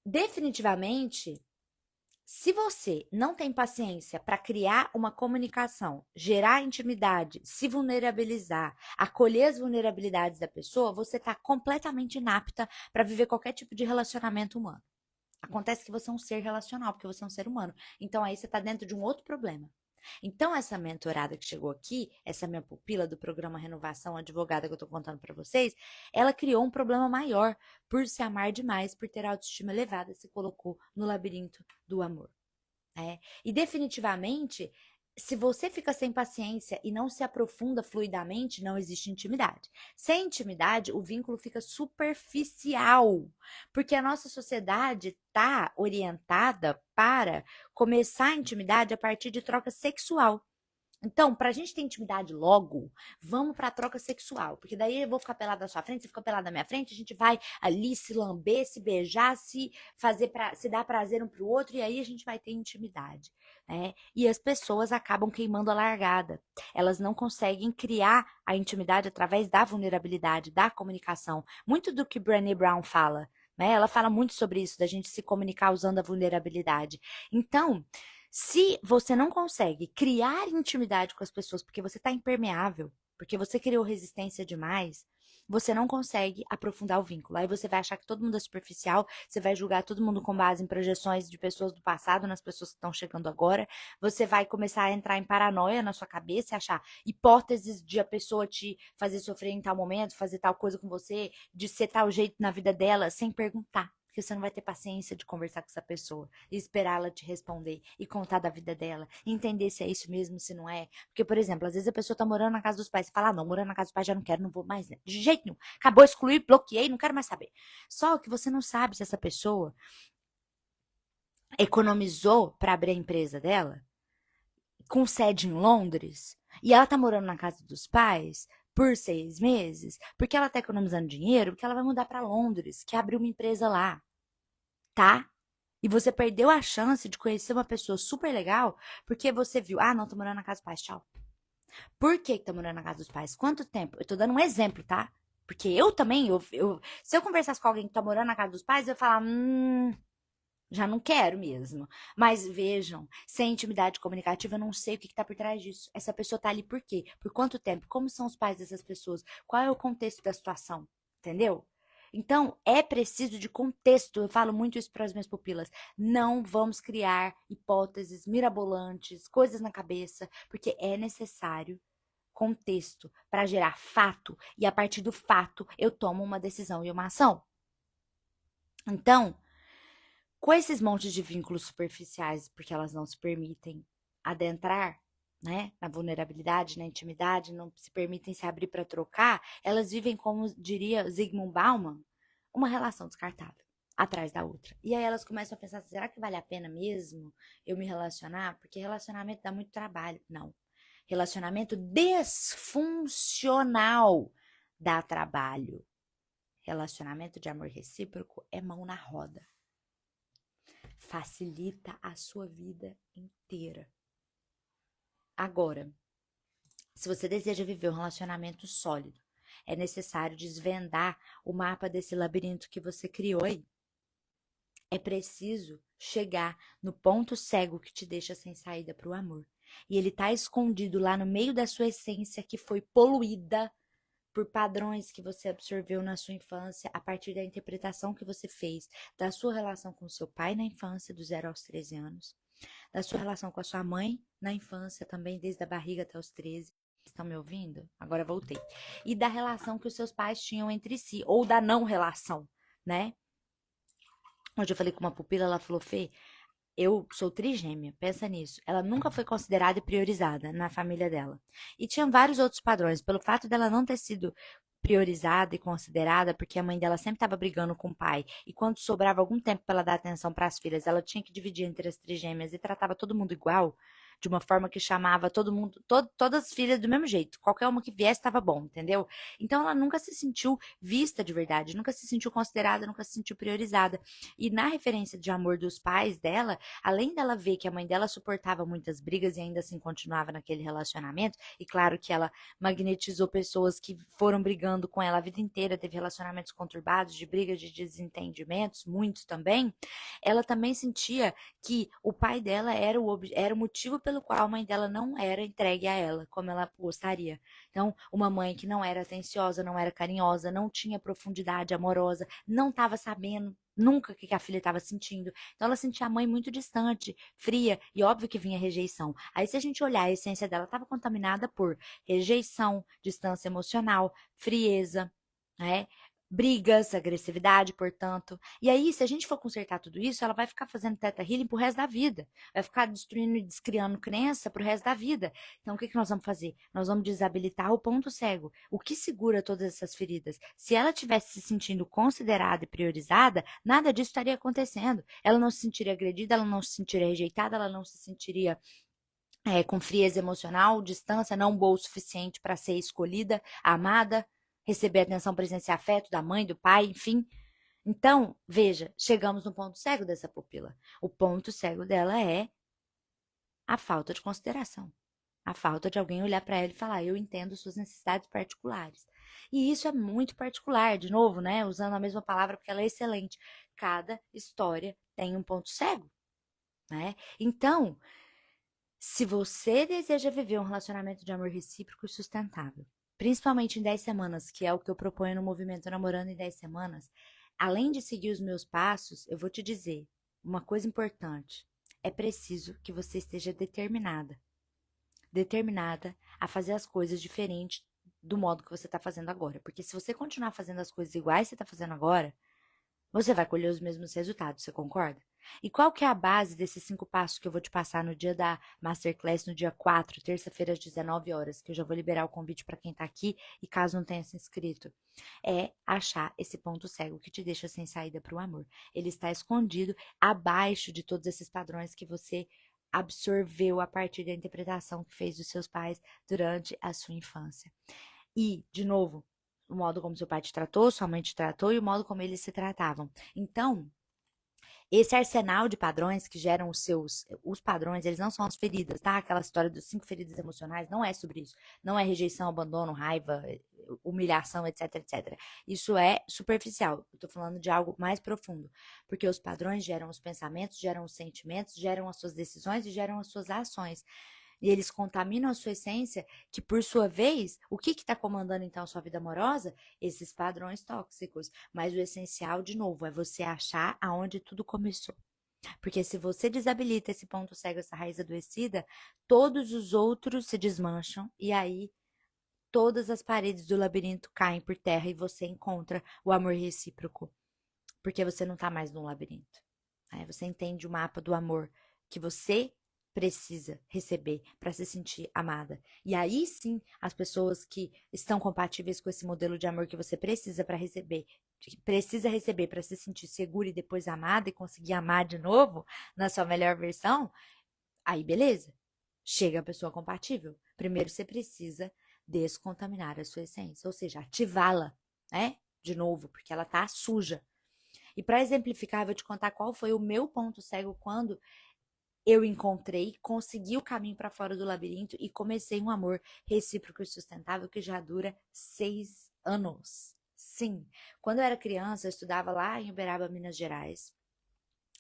Speaker 1: definitivamente, se você não tem paciência para criar uma comunicação, gerar intimidade, se vulnerabilizar, acolher as vulnerabilidades da pessoa, você está completamente inapta para viver qualquer tipo de relacionamento humano. Acontece que você é um ser relacional, porque você é um ser humano. Então aí você está dentro de um outro problema. Então, essa mentorada que chegou aqui, essa minha pupila do programa Renovação Advogada que eu tô contando para vocês, ela criou um problema maior por se amar demais, por ter autoestima elevada, se colocou no labirinto do amor. E definitivamente, se você fica sem paciência e não se aprofunda fluidamente, não existe intimidade. Sem intimidade, o vínculo fica superficial, porque a nossa sociedade está orientada para começar a intimidade a partir de troca sexual. Então, pra gente ter intimidade logo, vamos pra troca sexual. Porque daí eu vou ficar pelada na sua frente, você fica pelada na minha frente, a gente vai ali se lamber, se beijar, se dar prazer um pro outro, e aí a gente vai ter intimidade, né? E as pessoas acabam queimando a largada. Elas não conseguem criar a intimidade através da vulnerabilidade, da comunicação. Muito do que Brené Brown fala, né? Ela fala muito sobre isso, da gente se comunicar usando a vulnerabilidade. Então, se você não consegue criar intimidade com as pessoas porque você está impermeável, porque você criou resistência demais, você não consegue aprofundar o vínculo. Aí você vai achar que todo mundo é superficial, você vai julgar todo mundo com base em projeções de pessoas do passado nas pessoas que estão chegando agora, você vai começar a entrar em paranoia na sua cabeça e achar hipóteses de a pessoa te fazer sofrer em tal momento, fazer tal coisa com você, de ser tal jeito na vida dela, sem perguntar. Porque você não vai ter paciência de conversar com essa pessoa e esperar ela te responder e contar da vida dela, entender se é isso mesmo, se não é. Porque, por exemplo, às vezes a pessoa tá morando na casa dos pais, você fala, não, morando na casa dos pais já não quero, não vou mais, né? De jeito nenhum. Acabou, excluí, bloqueei, não quero mais saber. Só que você não sabe se essa pessoa economizou para abrir a empresa dela, com sede em Londres, e ela tá morando na casa dos pais por 6 meses, porque ela tá economizando dinheiro, porque ela vai mudar para Londres, que abriu uma empresa lá. tá? E você perdeu a chance de conhecer uma pessoa super legal porque você viu, ah, não, tô morando na casa dos pais, tchau. Por que tá morando na casa dos pais? Quanto tempo? Eu tô dando um exemplo, tá? Porque eu também, se eu conversasse com alguém que tá morando na casa dos pais, eu ia falar, já não quero mesmo. Mas vejam, sem intimidade comunicativa, eu não sei o que está por trás disso. Essa pessoa tá ali por quê? Por quanto tempo? Como são os pais dessas pessoas? Qual é o contexto da situação? Entendeu? Então, é preciso de contexto. Eu falo muito isso para as minhas pupilas. Não vamos criar hipóteses mirabolantes, coisas na cabeça, porque é necessário contexto para gerar fato. E a partir do fato, eu tomo uma decisão e uma ação. Então, com esses montes de vínculos superficiais, porque elas não se permitem adentrar, né, na vulnerabilidade, na intimidade, não se permitem se abrir para trocar, elas vivem, como diria Zygmunt Bauman, uma relação descartável, atrás da outra. E aí elas começam a pensar, será que vale a pena mesmo eu me relacionar? Porque relacionamento dá muito trabalho. Não. Relacionamento desfuncional dá trabalho. Relacionamento de amor recíproco é mão na roda. Facilita a sua vida inteira. Agora, se você deseja viver um relacionamento sólido, é necessário desvendar o mapa desse labirinto que você criou aí. É preciso chegar no ponto cego que te deixa sem saída para o amor. E ele está escondido lá no meio da sua essência que foi poluída por padrões que você absorveu na sua infância, a partir da interpretação que você fez da sua relação com seu pai na infância, do 0 aos 13 anos, da sua relação com a sua mãe na infância, também desde a barriga até os 13. Estão me ouvindo? Agora voltei. E da relação que os seus pais tinham entre si, ou da não relação, né? Hoje eu falei com uma pupila, ela falou, Fê, eu sou trigêmea, pensa nisso. Ela nunca foi considerada e priorizada na família dela. E tinha vários outros padrões. Pelo fato dela não ter sido priorizada e considerada, porque a mãe dela sempre estava brigando com o pai. E quando sobrava algum tempo para ela dar atenção para as filhas, ela tinha que dividir entre as trigêmeas e tratava todo mundo igual. De uma forma que chamava todo mundo, todas as filhas do mesmo jeito. Qualquer uma que viesse estava bom, entendeu? Então ela nunca se sentiu vista de verdade, nunca se sentiu considerada, nunca se sentiu priorizada. E na referência de amor dos pais dela, além dela ver que a mãe dela suportava muitas brigas e ainda assim continuava naquele relacionamento, e claro que ela magnetizou pessoas que foram brigando com ela a vida inteira, teve relacionamentos conturbados, de brigas, de desentendimentos, muitos também, ela também sentia que o pai dela era o motivo pelo qual a mãe dela não era entregue a ela, como ela gostaria. Então, uma mãe que não era atenciosa, não era carinhosa, não tinha profundidade amorosa, não estava sabendo nunca o que a filha estava sentindo. Então ela sentia a mãe muito distante, fria, e óbvio que vinha rejeição. Aí se a gente olhar, a essência dela estava contaminada por rejeição, distância emocional, frieza, né? Brigas, agressividade, portanto. E aí, se a gente for consertar tudo isso, ela vai ficar fazendo teta healing pro resto da vida. Vai ficar destruindo e descriando crença pro resto da vida. Então, o que nós vamos fazer? Nós vamos desabilitar o ponto cego. O que segura todas essas feridas? Se ela tivesse se sentindo considerada e priorizada, nada disso estaria acontecendo. Ela não se sentiria agredida, ela não se sentiria rejeitada, ela não se sentiria com frieza emocional, distância, não boa o suficiente para ser escolhida, amada, receber atenção, presença e afeto da mãe, do pai, enfim. Então, veja, chegamos no ponto cego dessa pupila. O ponto cego dela é a falta de consideração. A falta de alguém olhar para ela e falar, eu entendo suas necessidades particulares. E isso é muito particular, de novo, né? Usando a mesma palavra porque ela é excelente. Cada história tem um ponto cego, né? Então, se você deseja viver um relacionamento de amor recíproco e sustentável, principalmente em 10 semanas, que é o que eu proponho no movimento Namorando em 10 semanas, além de seguir os meus passos, eu vou te dizer uma coisa importante. É preciso que você esteja determinada a fazer as coisas diferentes do modo que você está fazendo agora. Porque se você continuar fazendo as coisas iguais que você está fazendo agora, você vai colher os mesmos resultados, você concorda? E qual que é a base desses 5 passos que eu vou te passar no dia da Masterclass, no dia 4, terça-feira às 19 horas, que eu já vou liberar o convite para quem tá aqui e caso não tenha se inscrito? É achar esse ponto cego que te deixa sem saída para o amor. Ele está escondido abaixo de todos esses padrões que você absorveu a partir da interpretação que fez dos seus pais durante a sua infância. E, de novo, o modo como seu pai te tratou, sua mãe te tratou e o modo como eles se tratavam. Então, Esse arsenal de padrões que geram os padrões, eles não são as feridas, tá? Aquela história dos 5 feridas emocionais não é sobre isso. Não é rejeição, abandono, raiva, humilhação, etc, etc. Isso é superficial. Eu tô falando de algo mais profundo. Porque os padrões geram os pensamentos, geram os sentimentos, geram as suas decisões e geram as suas ações. E eles contaminam a sua essência, que por sua vez, o que está comandando então a sua vida amorosa? Esses padrões tóxicos. Mas o essencial, de novo, é você achar aonde tudo começou. Porque se você desabilita esse ponto cego, essa raiz adoecida, todos os outros se desmancham e aí todas as paredes do labirinto caem por terra e você encontra o amor recíproco. Porque você não está mais num labirinto. Aí você entende o mapa do amor que você precisa receber para se sentir amada. E aí sim, as pessoas que estão compatíveis com esse modelo de amor que você precisa para receber, precisa receber para se sentir segura e depois amada e conseguir amar de novo na sua melhor versão, aí beleza. Chega a pessoa compatível. Primeiro você precisa descontaminar a sua essência, ou seja, ativá-la, né? De novo, porque ela tá suja. E para exemplificar, eu vou te contar qual foi o meu ponto cego quando eu encontrei, consegui o caminho para fora do labirinto e comecei um amor recíproco e sustentável que já dura 6 anos. Sim, quando eu era criança, eu estudava lá em Uberaba, Minas Gerais.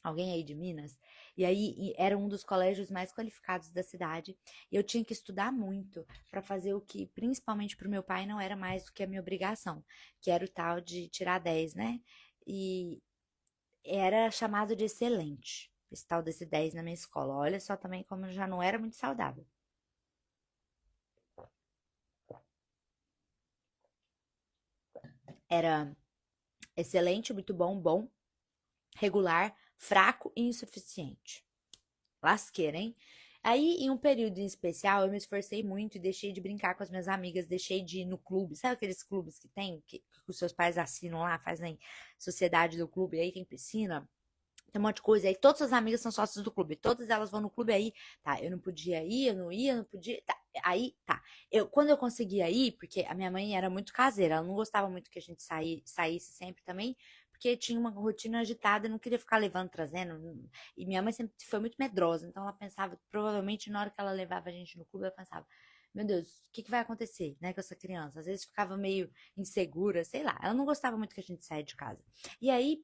Speaker 1: Alguém aí de Minas? E aí era um dos colégios mais qualificados da cidade. E eu tinha que estudar muito para fazer o que, principalmente para o meu pai, não era mais do que a minha obrigação, que era o tal de tirar 10, né? E era chamado de excelente, esse tal desse 10 na minha escola. Olha só também como eu já não era muito saudável. Era excelente, muito bom, bom, regular, fraco e insuficiente. Lasqueira, hein? Aí, em um período em especial, eu me esforcei muito e deixei de brincar com as minhas amigas, deixei de ir no clube. Sabe aqueles clubes que tem, que os seus pais assinam lá, fazem sociedade do clube, aí tem piscina? Tem um monte de coisa. Aí todas as amigas são sócias do clube. Todas elas vão no clube aí. Tá, eu não podia ir, eu não ia, eu não podia. Tá, aí, tá. Quando eu conseguia ir, porque a minha mãe era muito caseira, ela não gostava muito que a gente saísse sempre também, porque tinha uma rotina agitada e não queria ficar levando, trazendo. E minha mãe sempre foi muito medrosa, então ela pensava, provavelmente na hora que ela levava a gente no clube, ela pensava. Meu Deus, o que vai acontecer, né, com essa criança? Às vezes ficava meio insegura, sei lá. Ela não gostava muito que a gente saia de casa. E aí,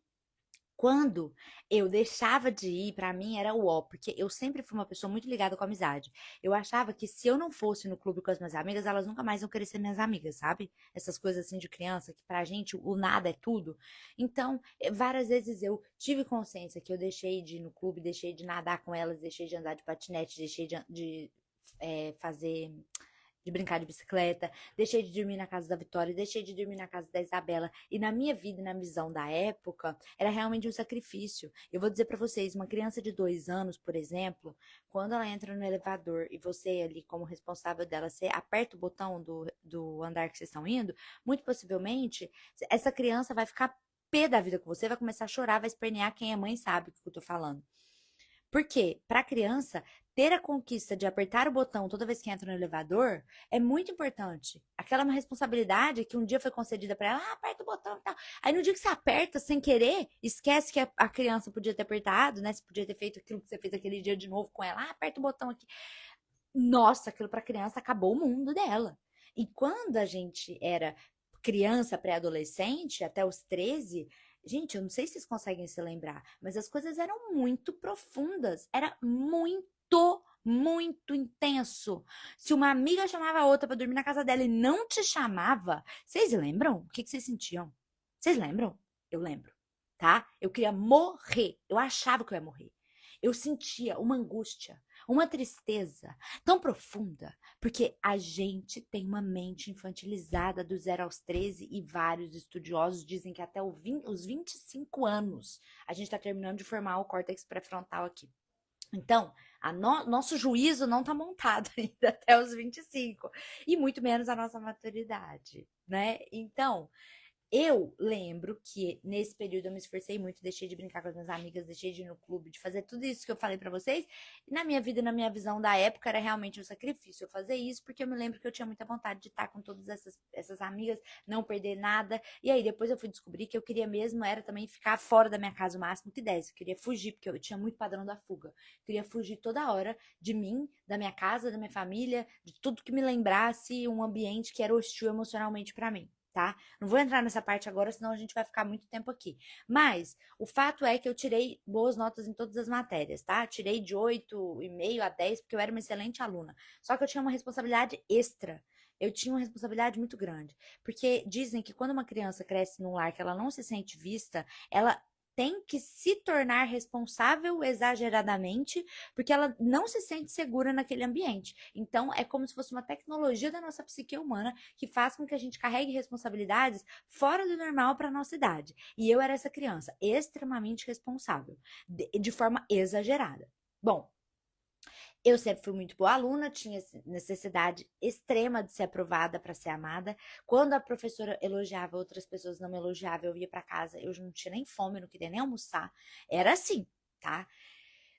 Speaker 1: quando eu deixava de ir, pra mim era o ó, porque eu sempre fui uma pessoa muito ligada com a amizade. Eu achava que se eu não fosse no clube com as minhas amigas, elas nunca mais iam querer ser minhas amigas, sabe? Essas coisas assim de criança, que pra gente o nada é tudo. Então, várias vezes eu tive consciência que eu deixei de ir no clube, deixei de nadar com elas, deixei de andar de patinete, deixei de fazer de brincar de bicicleta, deixei de dormir na casa da Vitória, deixei de dormir na casa da Isabela. E na minha vida e na visão da época, era realmente um sacrifício. Eu vou dizer para vocês, uma criança de 2 anos, por exemplo, quando ela entra no elevador e você ali como responsável dela, você aperta o botão do andar que vocês estão indo, muito possivelmente essa criança vai ficar pé da vida com você, vai começar a chorar, vai espernear, quem é mãe sabe o que eu tô falando. Porque, para a criança, ter a conquista de apertar o botão toda vez que entra no elevador é muito importante. Aquela é uma responsabilidade que um dia foi concedida para ela, aperta o botão e tal. Aí no dia que você aperta sem querer, esquece que a criança podia ter apertado, né? Você podia ter feito aquilo que você fez aquele dia de novo com ela, aperta o botão aqui. Nossa, aquilo para a criança acabou o mundo dela. E quando a gente era criança, pré-adolescente, até os 13, gente, eu não sei se vocês conseguem se lembrar, mas as coisas eram muito profundas. Era muito, muito intenso. Se uma amiga chamava a outra para dormir na casa dela e não te chamava, vocês lembram? O que vocês sentiam? Vocês lembram? Eu lembro, tá? Eu queria morrer. Eu achava que eu ia morrer. Eu sentia uma angústia, uma tristeza tão profunda, porque a gente tem uma mente infantilizada do 0 aos 13 e vários estudiosos dizem que até os 25 anos a gente está terminando de formar o córtex pré-frontal aqui. Então, nosso juízo não está montado ainda até os 25, e muito menos a nossa maturidade, né? Então, eu lembro que nesse período eu me esforcei muito, deixei de brincar com as minhas amigas, deixei de ir no clube, de fazer tudo isso que eu falei pra vocês. E na minha vida, e na minha visão da época, era realmente um sacrifício eu fazer isso, porque eu me lembro que eu tinha muita vontade de estar com todas essas amigas, não perder nada. E aí depois eu fui descobrir que eu queria mesmo era também ficar fora da minha casa o máximo que desse. Eu queria fugir, porque eu tinha muito padrão da fuga. Eu queria fugir toda hora de mim, da minha casa, da minha família, de tudo que me lembrasse um ambiente que era hostil emocionalmente pra mim. Tá? Não vou entrar nessa parte agora, senão a gente vai ficar muito tempo aqui. Mas o fato é que eu tirei boas notas em todas as matérias, tá? Tirei de 8,5 a 10, porque eu era uma excelente aluna. Só que eu tinha uma responsabilidade extra. Eu tinha uma responsabilidade muito grande. Porque dizem que quando uma criança cresce num lar que ela não se sente vista, ela tem que se tornar responsável exageradamente, porque ela não se sente segura naquele ambiente. Então, é como se fosse uma tecnologia da nossa psique humana que faz com que a gente carregue responsabilidades fora do normal para nossa idade. E eu era essa criança, extremamente responsável, de forma exagerada. Bom, eu sempre fui muito boa aluna, tinha necessidade extrema de ser aprovada para ser amada. Quando a professora elogiava, outras pessoas não me elogiavam, eu ia para casa, eu não tinha nem fome, não queria nem almoçar. Era assim, tá?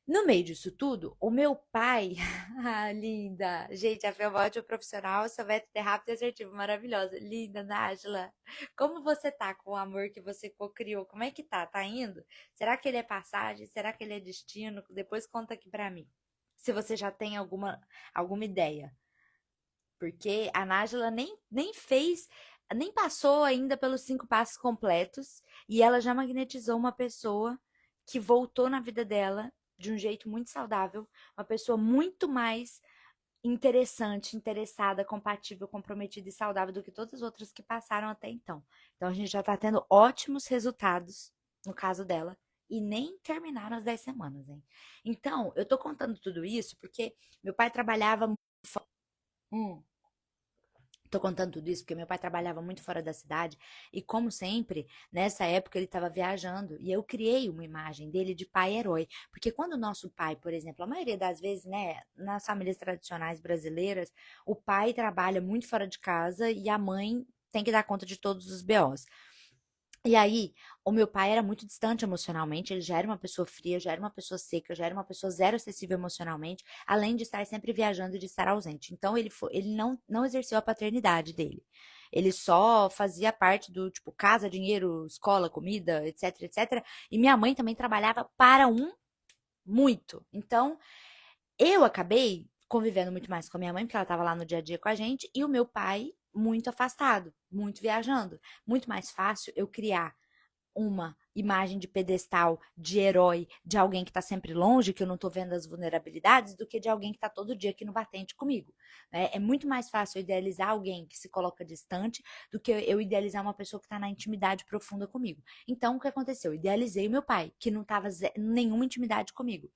Speaker 1: No meio disso tudo, o meu pai, ah, linda, gente, a Fê é uma ótima profissional, sua vai ter rápido e assertivo, maravilhosa, linda, Nájila, como você tá com o amor que você criou? Como é que tá? Tá indo? Será que ele é passagem? Será que ele é destino? Depois conta aqui pra mim, se você já tem alguma ideia, porque a Nájila nem fez, nem passou ainda pelos 5 passos completos, e ela já magnetizou uma pessoa que voltou na vida dela de um jeito muito saudável, uma pessoa muito mais interessante, interessada, compatível, comprometida e saudável do que todas as outras que passaram até então. Então a gente já tá tendo ótimos resultados no caso dela e nem terminaram as 10 semanas, hein? Então, eu tô contando tudo isso porque meu pai trabalhava. Hum, Tô contando tudo isso porque meu pai trabalhava muito fora da cidade e, como sempre, nessa época ele estava viajando e eu criei uma imagem dele de pai herói. Porque quando o nosso pai, por exemplo, a maioria das vezes, né, nas famílias tradicionais brasileiras, o pai trabalha muito fora de casa e a mãe tem que dar conta de todos os BOs. E aí, o meu pai era muito distante emocionalmente, ele já era uma pessoa fria, já era uma pessoa seca, já era uma pessoa zero acessível emocionalmente, além de estar sempre viajando e de estar ausente. Então, ele não exerceu a paternidade dele. Ele só fazia parte do, tipo, casa, dinheiro, escola, comida, etc, etc. E minha mãe também trabalhava para um muito. Então, eu acabei convivendo muito mais com a minha mãe, porque ela estava lá no dia a dia com a gente, e o meu pai muito afastado, muito viajando. Muito mais fácil eu criar uma imagem de pedestal, de herói, de alguém que está sempre longe, que eu não estou vendo as vulnerabilidades, do que de alguém que está todo dia aqui no batente comigo. Né? É muito mais fácil eu idealizar alguém que se coloca distante do que eu idealizar uma pessoa que está na intimidade profunda comigo. Então, o que aconteceu? Eu idealizei o meu pai, que não estava nenhuma intimidade comigo.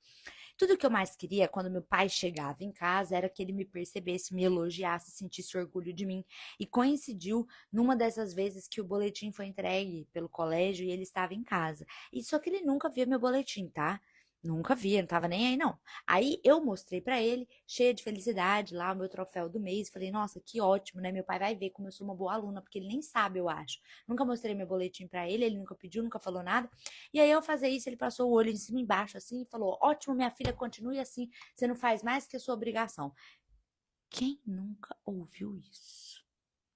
Speaker 1: Tudo que eu mais queria quando meu pai chegava em casa era que ele me percebesse, me elogiasse, sentisse orgulho de mim. E coincidiu numa dessas vezes que o boletim foi entregue pelo colégio e ele estava em casa. E só que ele nunca via meu boletim, tá? Nunca via, não tava nem aí, não. Aí eu mostrei pra ele, cheia de felicidade, lá o meu troféu do mês. Falei, nossa, que ótimo, né? Meu pai vai ver como eu sou uma boa aluna, porque ele nem sabe, eu acho. Nunca mostrei meu boletim pra ele, ele nunca pediu, nunca falou nada. E aí, ao fazer isso, ele passou o olho em cima e embaixo, assim, e falou: ótimo, minha filha, continue assim, você não faz mais que a sua obrigação. Quem nunca ouviu isso?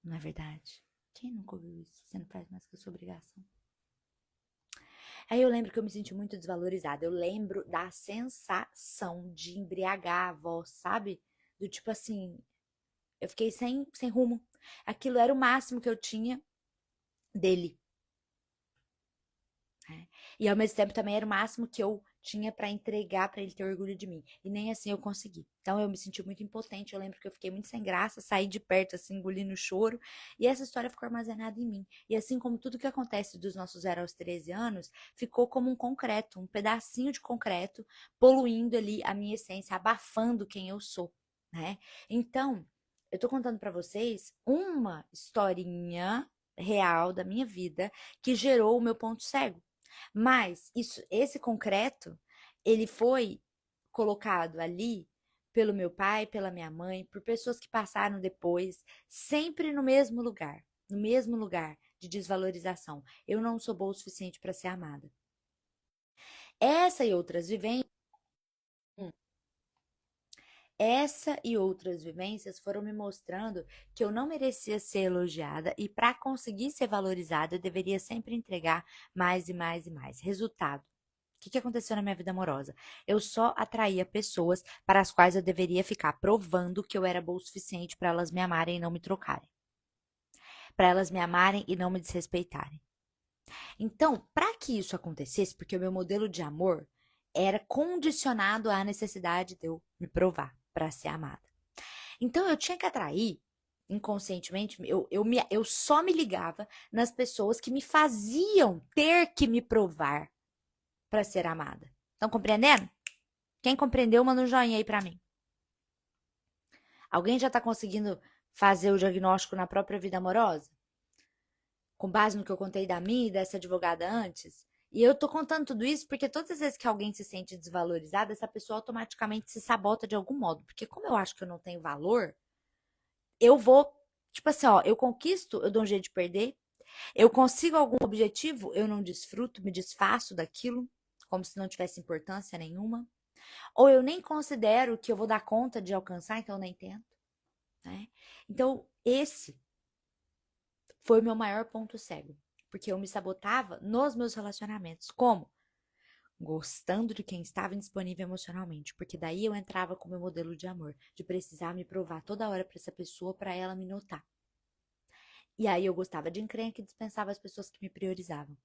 Speaker 1: Não é verdade? Quem nunca ouviu isso? Você não faz mais que a sua obrigação. Aí eu lembro que eu me senti muito desvalorizada. Eu lembro da sensação de embriagar a voz, sabe? Do tipo assim, eu fiquei sem rumo. Aquilo era o máximo que eu tinha dele. Né? E ao mesmo tempo também era o máximo que eu tinha pra entregar pra ele ter orgulho de mim. E nem assim eu consegui. Então eu me senti muito impotente. Eu lembro que eu fiquei muito sem graça, saí de perto, assim, engolindo o choro. E essa história ficou armazenada em mim. E assim como tudo que acontece dos nossos 0 aos 13 anos, ficou como um concreto, um pedacinho de concreto, poluindo ali a minha essência, abafando quem eu sou, né? Então, eu tô contando pra vocês uma historinha real da minha vida que gerou o meu ponto cego. Mas esse concreto, ele foi colocado ali pelo meu pai, pela minha mãe, por pessoas que passaram depois, sempre no mesmo lugar, de desvalorização. Eu não sou boa o suficiente para ser amada. Essa e outras vivências. Essa e outras vivências foram me mostrando que eu não merecia ser elogiada e para conseguir ser valorizada eu deveria sempre entregar mais e mais e mais. Resultado. O que aconteceu na minha vida amorosa? Eu só atraía pessoas para as quais eu deveria ficar provando que eu era boa o suficiente para elas me amarem e não me trocarem. Para elas me amarem e não me desrespeitarem. Então, para que isso acontecesse, porque o meu modelo de amor era condicionado à necessidade de eu me provar para ser amada. Então, eu tinha que atrair, inconscientemente, eu só me ligava nas pessoas que me faziam ter que me provar para ser amada. Estão compreendendo? Quem compreendeu, manda um joinha aí para mim. Alguém já está conseguindo fazer o diagnóstico na própria vida amorosa? Com base no que eu contei da minha e dessa advogada antes? E eu tô contando tudo isso porque todas as vezes que alguém se sente desvalorizada, essa pessoa automaticamente se sabota de algum modo. Porque como eu acho que eu não tenho valor, eu vou, tipo assim, ó, eu conquisto, eu dou um jeito de perder. Eu consigo algum objetivo, eu não desfruto, me desfaço daquilo, como se não tivesse importância nenhuma. Ou eu nem considero que eu vou dar conta de alcançar, então eu nem tento. Né? Então, esse foi o meu maior ponto cego. Porque eu me sabotava nos meus relacionamentos. Como? Gostando de quem estava indisponível emocionalmente. Porque daí eu entrava com o meu modelo de amor. De precisar me provar toda hora para essa pessoa, para ela me notar. E aí eu gostava de encrenca e dispensava as pessoas que me priorizavam.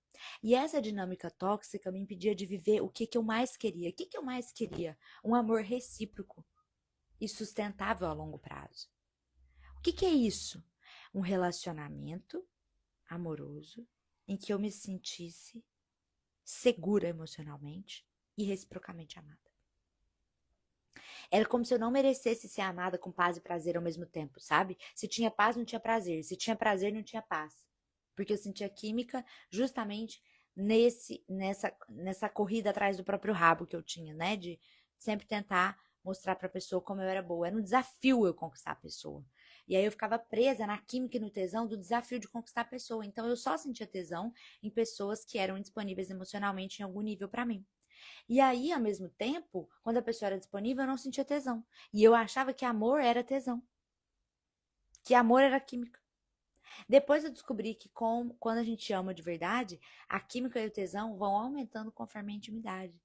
Speaker 1: E essa dinâmica tóxica me impedia de viver o que eu mais queria. O que eu mais queria? Um amor recíproco e sustentável a longo prazo. O que é isso? Um relacionamento amoroso em que eu me sentisse segura emocionalmente e reciprocamente amada. Era como se eu não merecesse ser amada com paz e prazer ao mesmo tempo, sabe? Se tinha paz, não tinha prazer. Se tinha prazer, não tinha paz. Porque eu sentia química justamente nessa corrida atrás do próprio rabo que eu tinha, né? De sempre tentar mostrar pra pessoa como eu era boa. Era um desafio eu conquistar a pessoa. E aí eu ficava presa na química e no tesão do desafio de conquistar a pessoa. Então eu só sentia tesão em pessoas que eram disponíveis emocionalmente em algum nível pra mim. E aí, ao mesmo tempo, quando a pessoa era disponível, eu não sentia tesão. E eu achava que amor era tesão. Que amor era química. Depois eu descobri que quando a gente ama de verdade, a química e o tesão vão aumentando conforme a intimidade.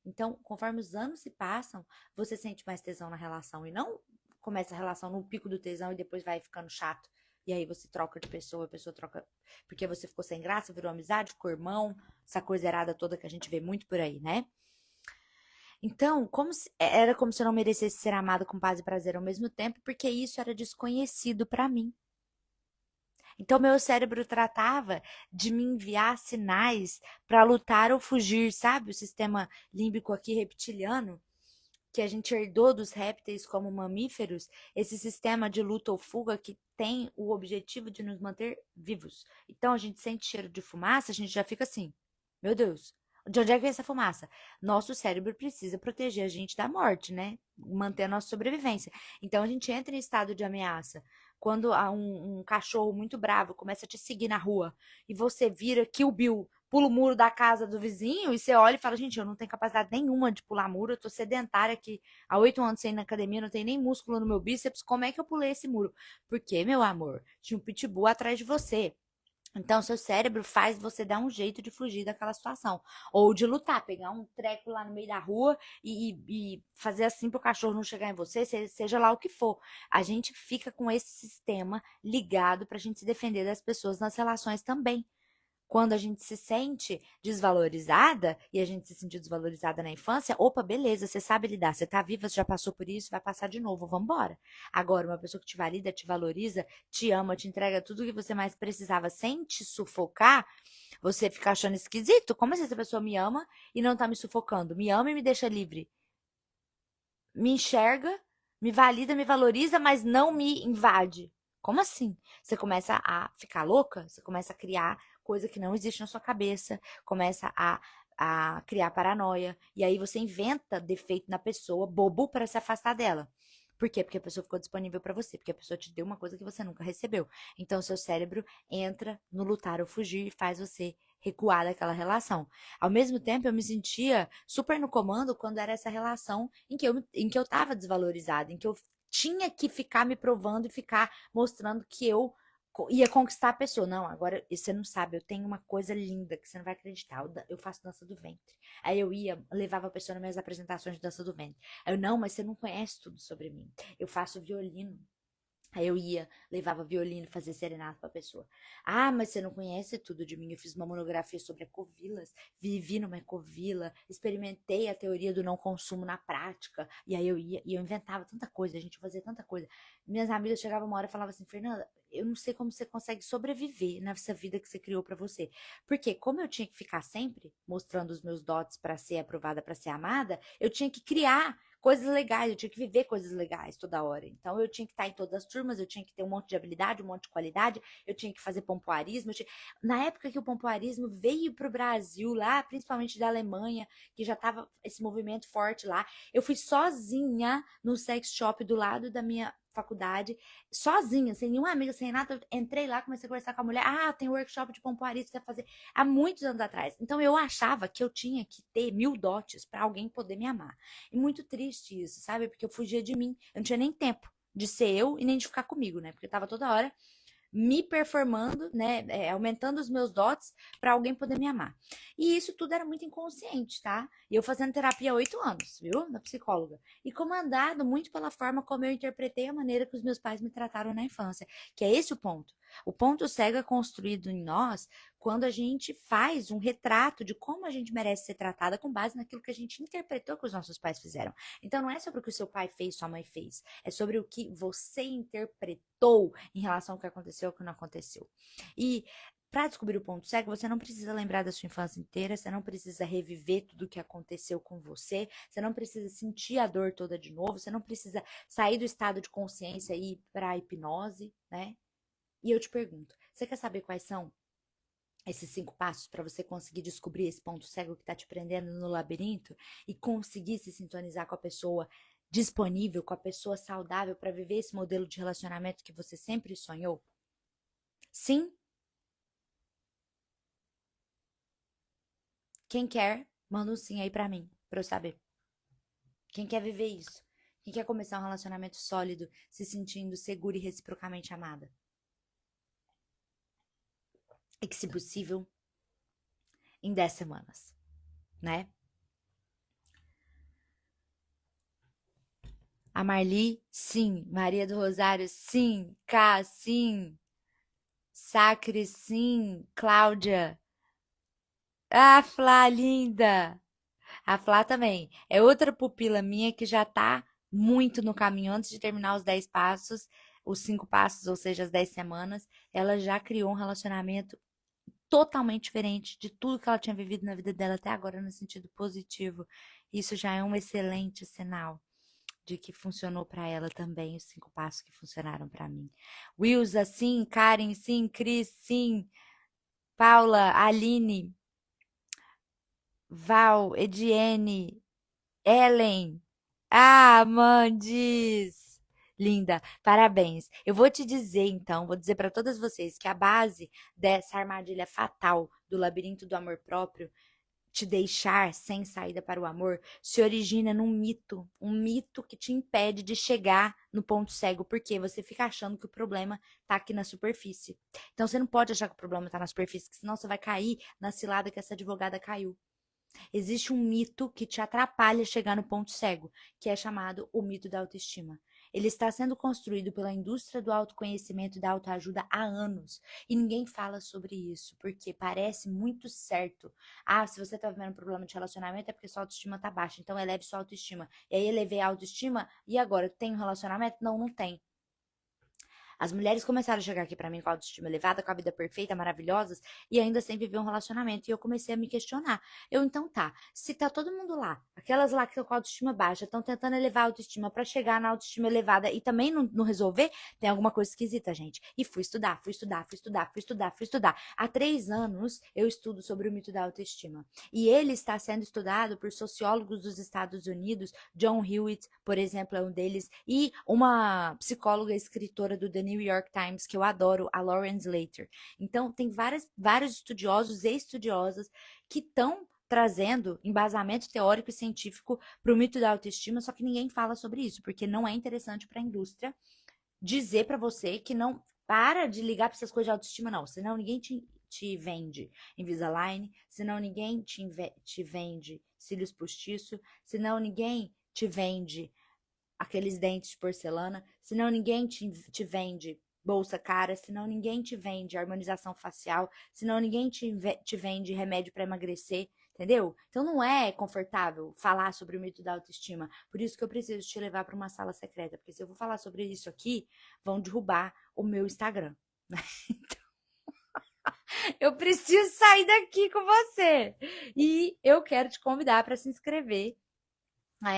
Speaker 1: Então, conforme os anos se passam, você sente mais tesão na relação. E não começa a relação no pico do tesão e depois vai ficando chato. E aí você troca de pessoa, a pessoa troca porque você ficou sem graça, virou amizade, ficou irmão, essa coisa errada toda que a gente vê muito por aí, né? Então, era como se eu não merecesse ser amada com paz e prazer ao mesmo tempo, porque isso era desconhecido para mim. Então, meu cérebro tratava de me enviar sinais para lutar ou fugir, sabe? O sistema límbico aqui reptiliano, que a gente herdou dos répteis como mamíferos, esse sistema de luta ou fuga que tem o objetivo de nos manter vivos. Então, a gente sente cheiro de fumaça, a gente já fica assim: meu Deus, de onde é que vem essa fumaça? Nosso cérebro precisa proteger a gente da morte, né? Manter a nossa sobrevivência. Então, a gente entra em estado de ameaça. Quando um cachorro muito bravo começa a te seguir na rua e você vira Kill Bill, pula o muro da casa do vizinho e você olha e fala, gente, eu não tenho capacidade nenhuma de pular muro, eu tô sedentária aqui há 8 anos sem ir na academia, não tenho nem músculo no meu bíceps, como é que eu pulei esse muro? Porque, meu amor, tinha um pitbull atrás de você. Então, seu cérebro faz você dar um jeito de fugir daquela situação. Ou de lutar, pegar um treco lá no meio da rua e fazer assim para o cachorro não chegar em você, seja lá o que for. A gente fica com esse sistema ligado para a gente se defender das pessoas nas relações também. Quando a gente se sente desvalorizada, e a gente se sentiu desvalorizada na infância, opa, beleza, você sabe lidar, você tá viva, você já passou por isso, vai passar de novo, vambora. Agora, uma pessoa que te valida, te valoriza, te ama, te entrega tudo o que você mais precisava sem te sufocar, você fica achando esquisito. Como assim essa pessoa me ama e não tá me sufocando? Me ama e me deixa livre. Me enxerga, me valida, me valoriza, mas não me invade. Como assim? Você começa a ficar louca, você começa a criar coisa que não existe na sua cabeça, começa a criar paranoia, e aí você inventa defeito na pessoa, bobo, para se afastar dela. Por quê? Porque a pessoa ficou disponível pra você, porque a pessoa te deu uma coisa que você nunca recebeu. Então, o seu cérebro entra no lutar ou fugir e faz você recuar daquela relação. Ao mesmo tempo, eu me sentia super no comando quando era essa relação em que eu tava desvalorizada, em que eu tinha que ficar me provando e ficar mostrando que eu ia conquistar a pessoa. Não, agora você não sabe, eu tenho uma coisa linda que você não vai acreditar. Eu faço dança do ventre. Aí eu ia, levava a pessoa nas minhas apresentações de dança do ventre. Aí eu, não, mas você não conhece tudo sobre mim. Eu faço violino. Aí eu ia, levava violino, fazia serenata pra pessoa. Ah, mas você não conhece tudo de mim. Eu fiz uma monografia sobre ecovilas, vivi numa ecovila, experimentei a teoria do não consumo na prática. E aí eu ia, e eu inventava tanta coisa, a gente fazia tanta coisa. Minhas amigas chegavam uma hora e falavam assim, Fernanda, eu não sei como você consegue sobreviver nessa vida que você criou pra você. Porque como eu tinha que ficar sempre mostrando os meus dotes pra ser aprovada, pra ser amada, eu tinha que criar coisas legais, eu tinha que viver coisas legais toda hora. Então eu tinha que estar em todas as turmas, eu tinha que ter um monte de habilidade, um monte de qualidade, eu tinha que fazer pompoarismo. Na época que o pompoarismo veio para o Brasil, lá, principalmente da Alemanha, que já estava esse movimento forte lá, eu fui sozinha no sex shop do lado da minha faculdade, sozinha, sem nenhuma amiga, sem nada. Eu entrei lá, comecei a conversar com a mulher. Ah, tem workshop de pompoarismo que você vai fazer há muitos anos atrás. Então eu achava que eu tinha que ter 1000 dotes para alguém poder me amar. E muito triste isso, sabe? Porque eu fugia de mim. Eu não tinha nem tempo de ser eu e nem de ficar comigo, né? Porque eu tava toda hora me performando, né, aumentando os meus dotes para alguém poder me amar. E isso tudo era muito inconsciente, tá? E eu fazendo terapia há 8 anos, viu? Na psicóloga. E comandado muito pela forma como eu interpretei a maneira que os meus pais me trataram na infância. Que é esse o ponto. O ponto cego é construído em nós quando a gente faz um retrato de como a gente merece ser tratada com base naquilo que a gente interpretou que os nossos pais fizeram. Então não é sobre o que o seu pai fez, sua mãe fez. É sobre o que você interpretou em relação ao que aconteceu ou que não aconteceu. E para descobrir o ponto cego, você não precisa lembrar da sua infância inteira, você não precisa reviver tudo o que aconteceu com você, você não precisa sentir a dor toda de novo, você não precisa sair do estado de consciência e ir para a hipnose, né? E eu te pergunto, você quer saber quais são esses 5 passos para você conseguir descobrir esse ponto cego que está te prendendo no labirinto e conseguir se sintonizar com a pessoa disponível, com a pessoa saudável para viver esse modelo de relacionamento que você sempre sonhou? Sim? Quem quer, manda um sim aí para mim, para eu saber. Quem quer viver isso? Quem quer começar um relacionamento sólido, se sentindo segura e reciprocamente amada? E que, se possível, em 10 semanas, né? A Marli, sim. Maria do Rosário, sim. Cá, sim. Sacre, sim. Cláudia. Ah, Flá, linda. A Flá também. É outra pupila minha que já tá muito no caminho. Antes de terminar os 10 passos, os 5 passos, ou seja, as 10 semanas, ela já criou um relacionamento totalmente diferente de tudo que ela tinha vivido na vida dela até agora, no sentido positivo. Isso já é um excelente sinal de que funcionou para ela também os 5 passos que funcionaram para mim. Wilza, sim. Karen, sim. Cris, sim. Paula, Aline, Val, Ediene, Ellen. Ah, Mandis. Linda, parabéns. Eu vou te dizer então, vou dizer para todas vocês que a base dessa armadilha fatal do labirinto do amor próprio, te deixar sem saída para o amor, se origina num mito, um mito que te impede de chegar no ponto cego, porque você fica achando que o problema tá aqui na superfície. Então você não pode achar que o problema tá na superfície, senão você vai cair na cilada que essa advogada caiu. Existe um mito que te atrapalha chegar no ponto cego, que é chamado o mito da autoestima. Ele está sendo construído pela indústria do autoconhecimento e da autoajuda há anos. E ninguém fala sobre isso, porque parece muito certo. Ah, se você está vivendo um problema de relacionamento é porque sua autoestima está baixa, então eleve sua autoestima. E aí elevei a autoestima, e agora, tem um relacionamento? Não, não tem. As mulheres começaram a chegar aqui pra mim com a autoestima elevada, com a vida perfeita, maravilhosas, e ainda sem viver um relacionamento. E eu comecei a me questionar. Então tá, se tá todo mundo lá, aquelas lá que estão com a autoestima baixa, estão tentando elevar a autoestima pra chegar na autoestima elevada e também não resolver, tem alguma coisa esquisita, gente. E fui estudar, fui estudar, fui estudar, fui estudar, fui estudar. Há 3 anos eu estudo sobre o mito da autoestima. E ele está sendo estudado por sociólogos dos Estados Unidos. John Hewitt, por exemplo, é um deles, e uma psicóloga e escritora do The New York Times, que eu adoro, a Lauren Slater. Então, tem vários estudiosos e estudiosas que estão trazendo embasamento teórico e científico para o mito da autoestima, só que ninguém fala sobre isso, porque não é interessante para a indústria dizer para você que não para de ligar para essas coisas de autoestima, não, senão ninguém te vende Invisalign, senão ninguém te vende cílios postiço, senão ninguém te vende aqueles dentes de porcelana, senão ninguém te vende bolsa cara, senão ninguém te vende harmonização facial, senão ninguém te vende remédio para emagrecer, entendeu? Então não é confortável falar sobre o mito da autoestima. Por isso que eu preciso te levar para uma sala secreta, porque se eu vou falar sobre isso aqui, vão derrubar o meu Instagram. Eu preciso sair daqui com você. E eu quero te convidar para se inscrever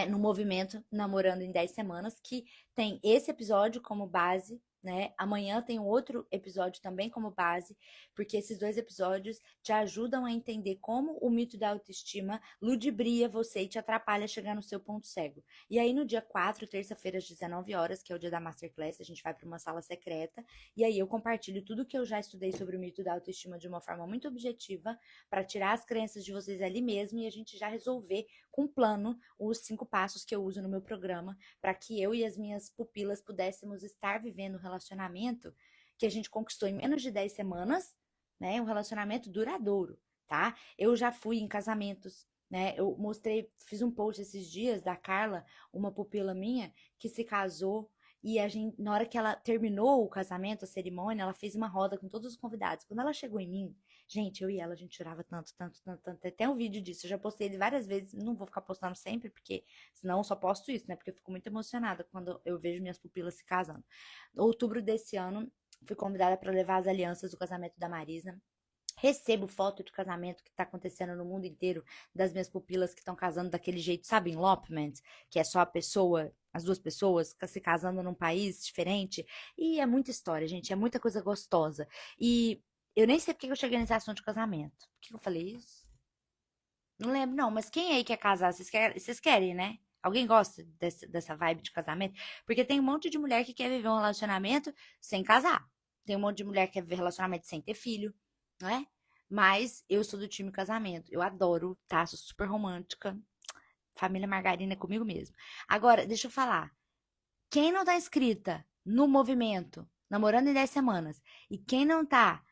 Speaker 1: no movimento Namorando em 10 Semanas, que tem esse episódio como base, né? Amanhã tem um outro episódio também como base, porque esses 2 episódios te ajudam a entender como o mito da autoestima ludibria você e te atrapalha a chegar no seu ponto cego. E aí no dia 4, terça-feira às 19 horas, que é o dia da Masterclass, a gente vai para uma sala secreta, e aí eu compartilho tudo que eu já estudei sobre o mito da autoestima de uma forma muito objetiva, para tirar as crenças de vocês ali mesmo e a gente já resolver com plano os 5 passos que eu uso no meu programa para que eu e as minhas pupilas pudéssemos estar vivendo um relacionamento que a gente conquistou em menos de 10 semanas, né? Um relacionamento duradouro, tá? Eu já fui em casamentos, né? Eu mostrei, fiz um post esses dias da Carla, uma pupila minha, que se casou e a gente, na hora que ela terminou o casamento, a cerimônia, ela fez uma roda com todos os convidados. Quando ela chegou em mim, gente, eu e ela, a gente chorava tanto, tanto, tanto, tanto. Até um vídeo disso, eu já postei ele várias vezes, não vou ficar postando sempre, porque senão eu só posto isso, né? Porque eu fico muito emocionada quando eu vejo minhas pupilas se casando. Em outubro desse ano, fui convidada para levar as alianças do casamento da Marisa. Recebo foto de casamento que tá acontecendo no mundo inteiro, das minhas pupilas que estão casando daquele jeito, sabe, enlopement, que é só a pessoa, as 2 pessoas se casando num país diferente. E é muita história, gente, é muita coisa gostosa. E eu nem sei porque eu cheguei nesse assunto de casamento. Por que eu falei isso? Não lembro, não, mas quem aí quer casar? Vocês querem, né? Alguém gosta dessa vibe de casamento? Porque tem um monte de mulher que quer viver um relacionamento sem casar. Tem um monte de mulher que quer viver relacionamento sem ter filho, não é? Mas eu sou do time casamento. Eu adoro, tá? Sou super romântica. Família Margarina é comigo mesmo. Agora, deixa eu falar. Quem não tá inscrita no movimento Namorando em 10 Semanas e quem não tá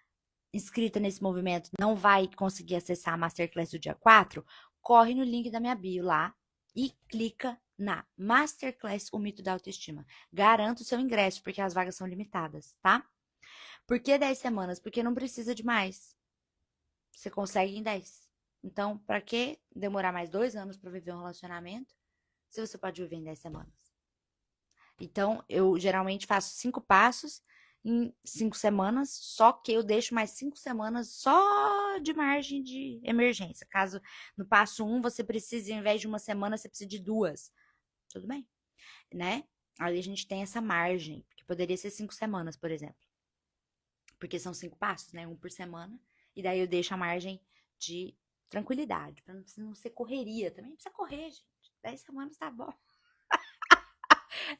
Speaker 1: inscrita nesse movimento não vai conseguir acessar a Masterclass do dia 4, corre no link da minha bio lá e clica na Masterclass O Mito da Autoestima. Garanto o seu ingresso, porque as vagas são limitadas, tá? Por que 10 semanas? Porque não precisa de mais. Você consegue em 10. Então, para que demorar mais 2 anos para viver um relacionamento, se você pode viver em 10 semanas? Então, eu geralmente faço 5 passos em 5 semanas, só que eu deixo mais 5 semanas só de margem de emergência. Caso no passo 1 você precise, ao invés de uma semana, você precise de 2. Tudo bem, né? Aí a gente tem essa margem, que poderia ser 5 semanas, por exemplo. Porque são 5 passos, né? Um por semana. E daí eu deixo a margem de tranquilidade, para não ser correria. Também precisa correr, gente. 10 semanas tá bom.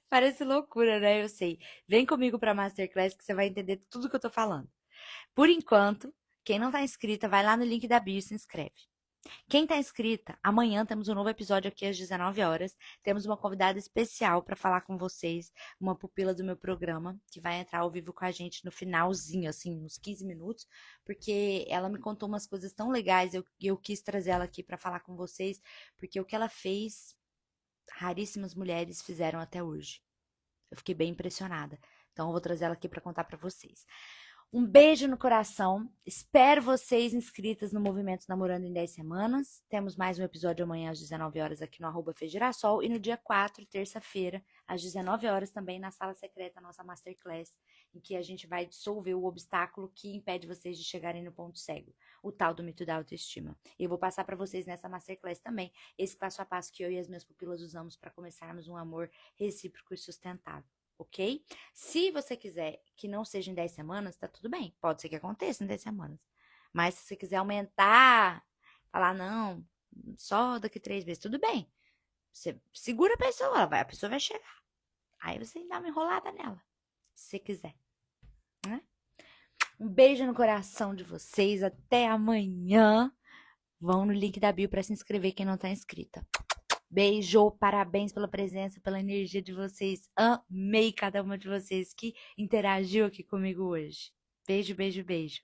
Speaker 1: Parece loucura, né? Eu sei. Vem comigo pra Masterclass que você vai entender tudo que eu tô falando. Por enquanto, quem não tá inscrita, vai lá no link da bio e se inscreve. Quem tá inscrita, amanhã temos um novo episódio aqui às 19 horas. Temos uma convidada especial para falar com vocês, uma pupila do meu programa, que vai entrar ao vivo com a gente no finalzinho, assim, uns 15 minutos, porque ela me contou umas coisas tão legais e eu quis trazer ela aqui para falar com vocês, porque o que ela fez, raríssimas mulheres fizeram até hoje. Eu fiquei bem impressionada. Então, eu vou trazer ela aqui para contar para vocês. Um beijo no coração. Espero vocês inscritas no Movimento Namorando em 10 Semanas. Temos mais um episódio amanhã às 19 horas aqui no @FeGirassol e no dia 4, terça-feira, às 19 horas também na sala secreta, nossa Masterclass, em que a gente vai dissolver o obstáculo que impede vocês de chegarem no ponto cego, o tal do mito da autoestima. Eu vou passar para vocês nessa Masterclass também esse passo a passo que eu e as minhas pupilas usamos para começarmos um amor recíproco e sustentável. Ok? Se você quiser que não seja em 10 semanas, tá tudo bem. Pode ser que aconteça em 10 semanas. Mas se você quiser aumentar, falar, não, só daqui 3 meses, tudo bem. Você segura a pessoa vai chegar. Aí você dá uma enrolada nela, se você quiser. Né? Um beijo no coração de vocês. Até amanhã. Vão no link da bio para se inscrever quem não tá inscrita. Beijo, parabéns pela presença, pela energia de vocês. Amei cada uma de vocês que interagiu aqui comigo hoje. Beijo, beijo, beijo.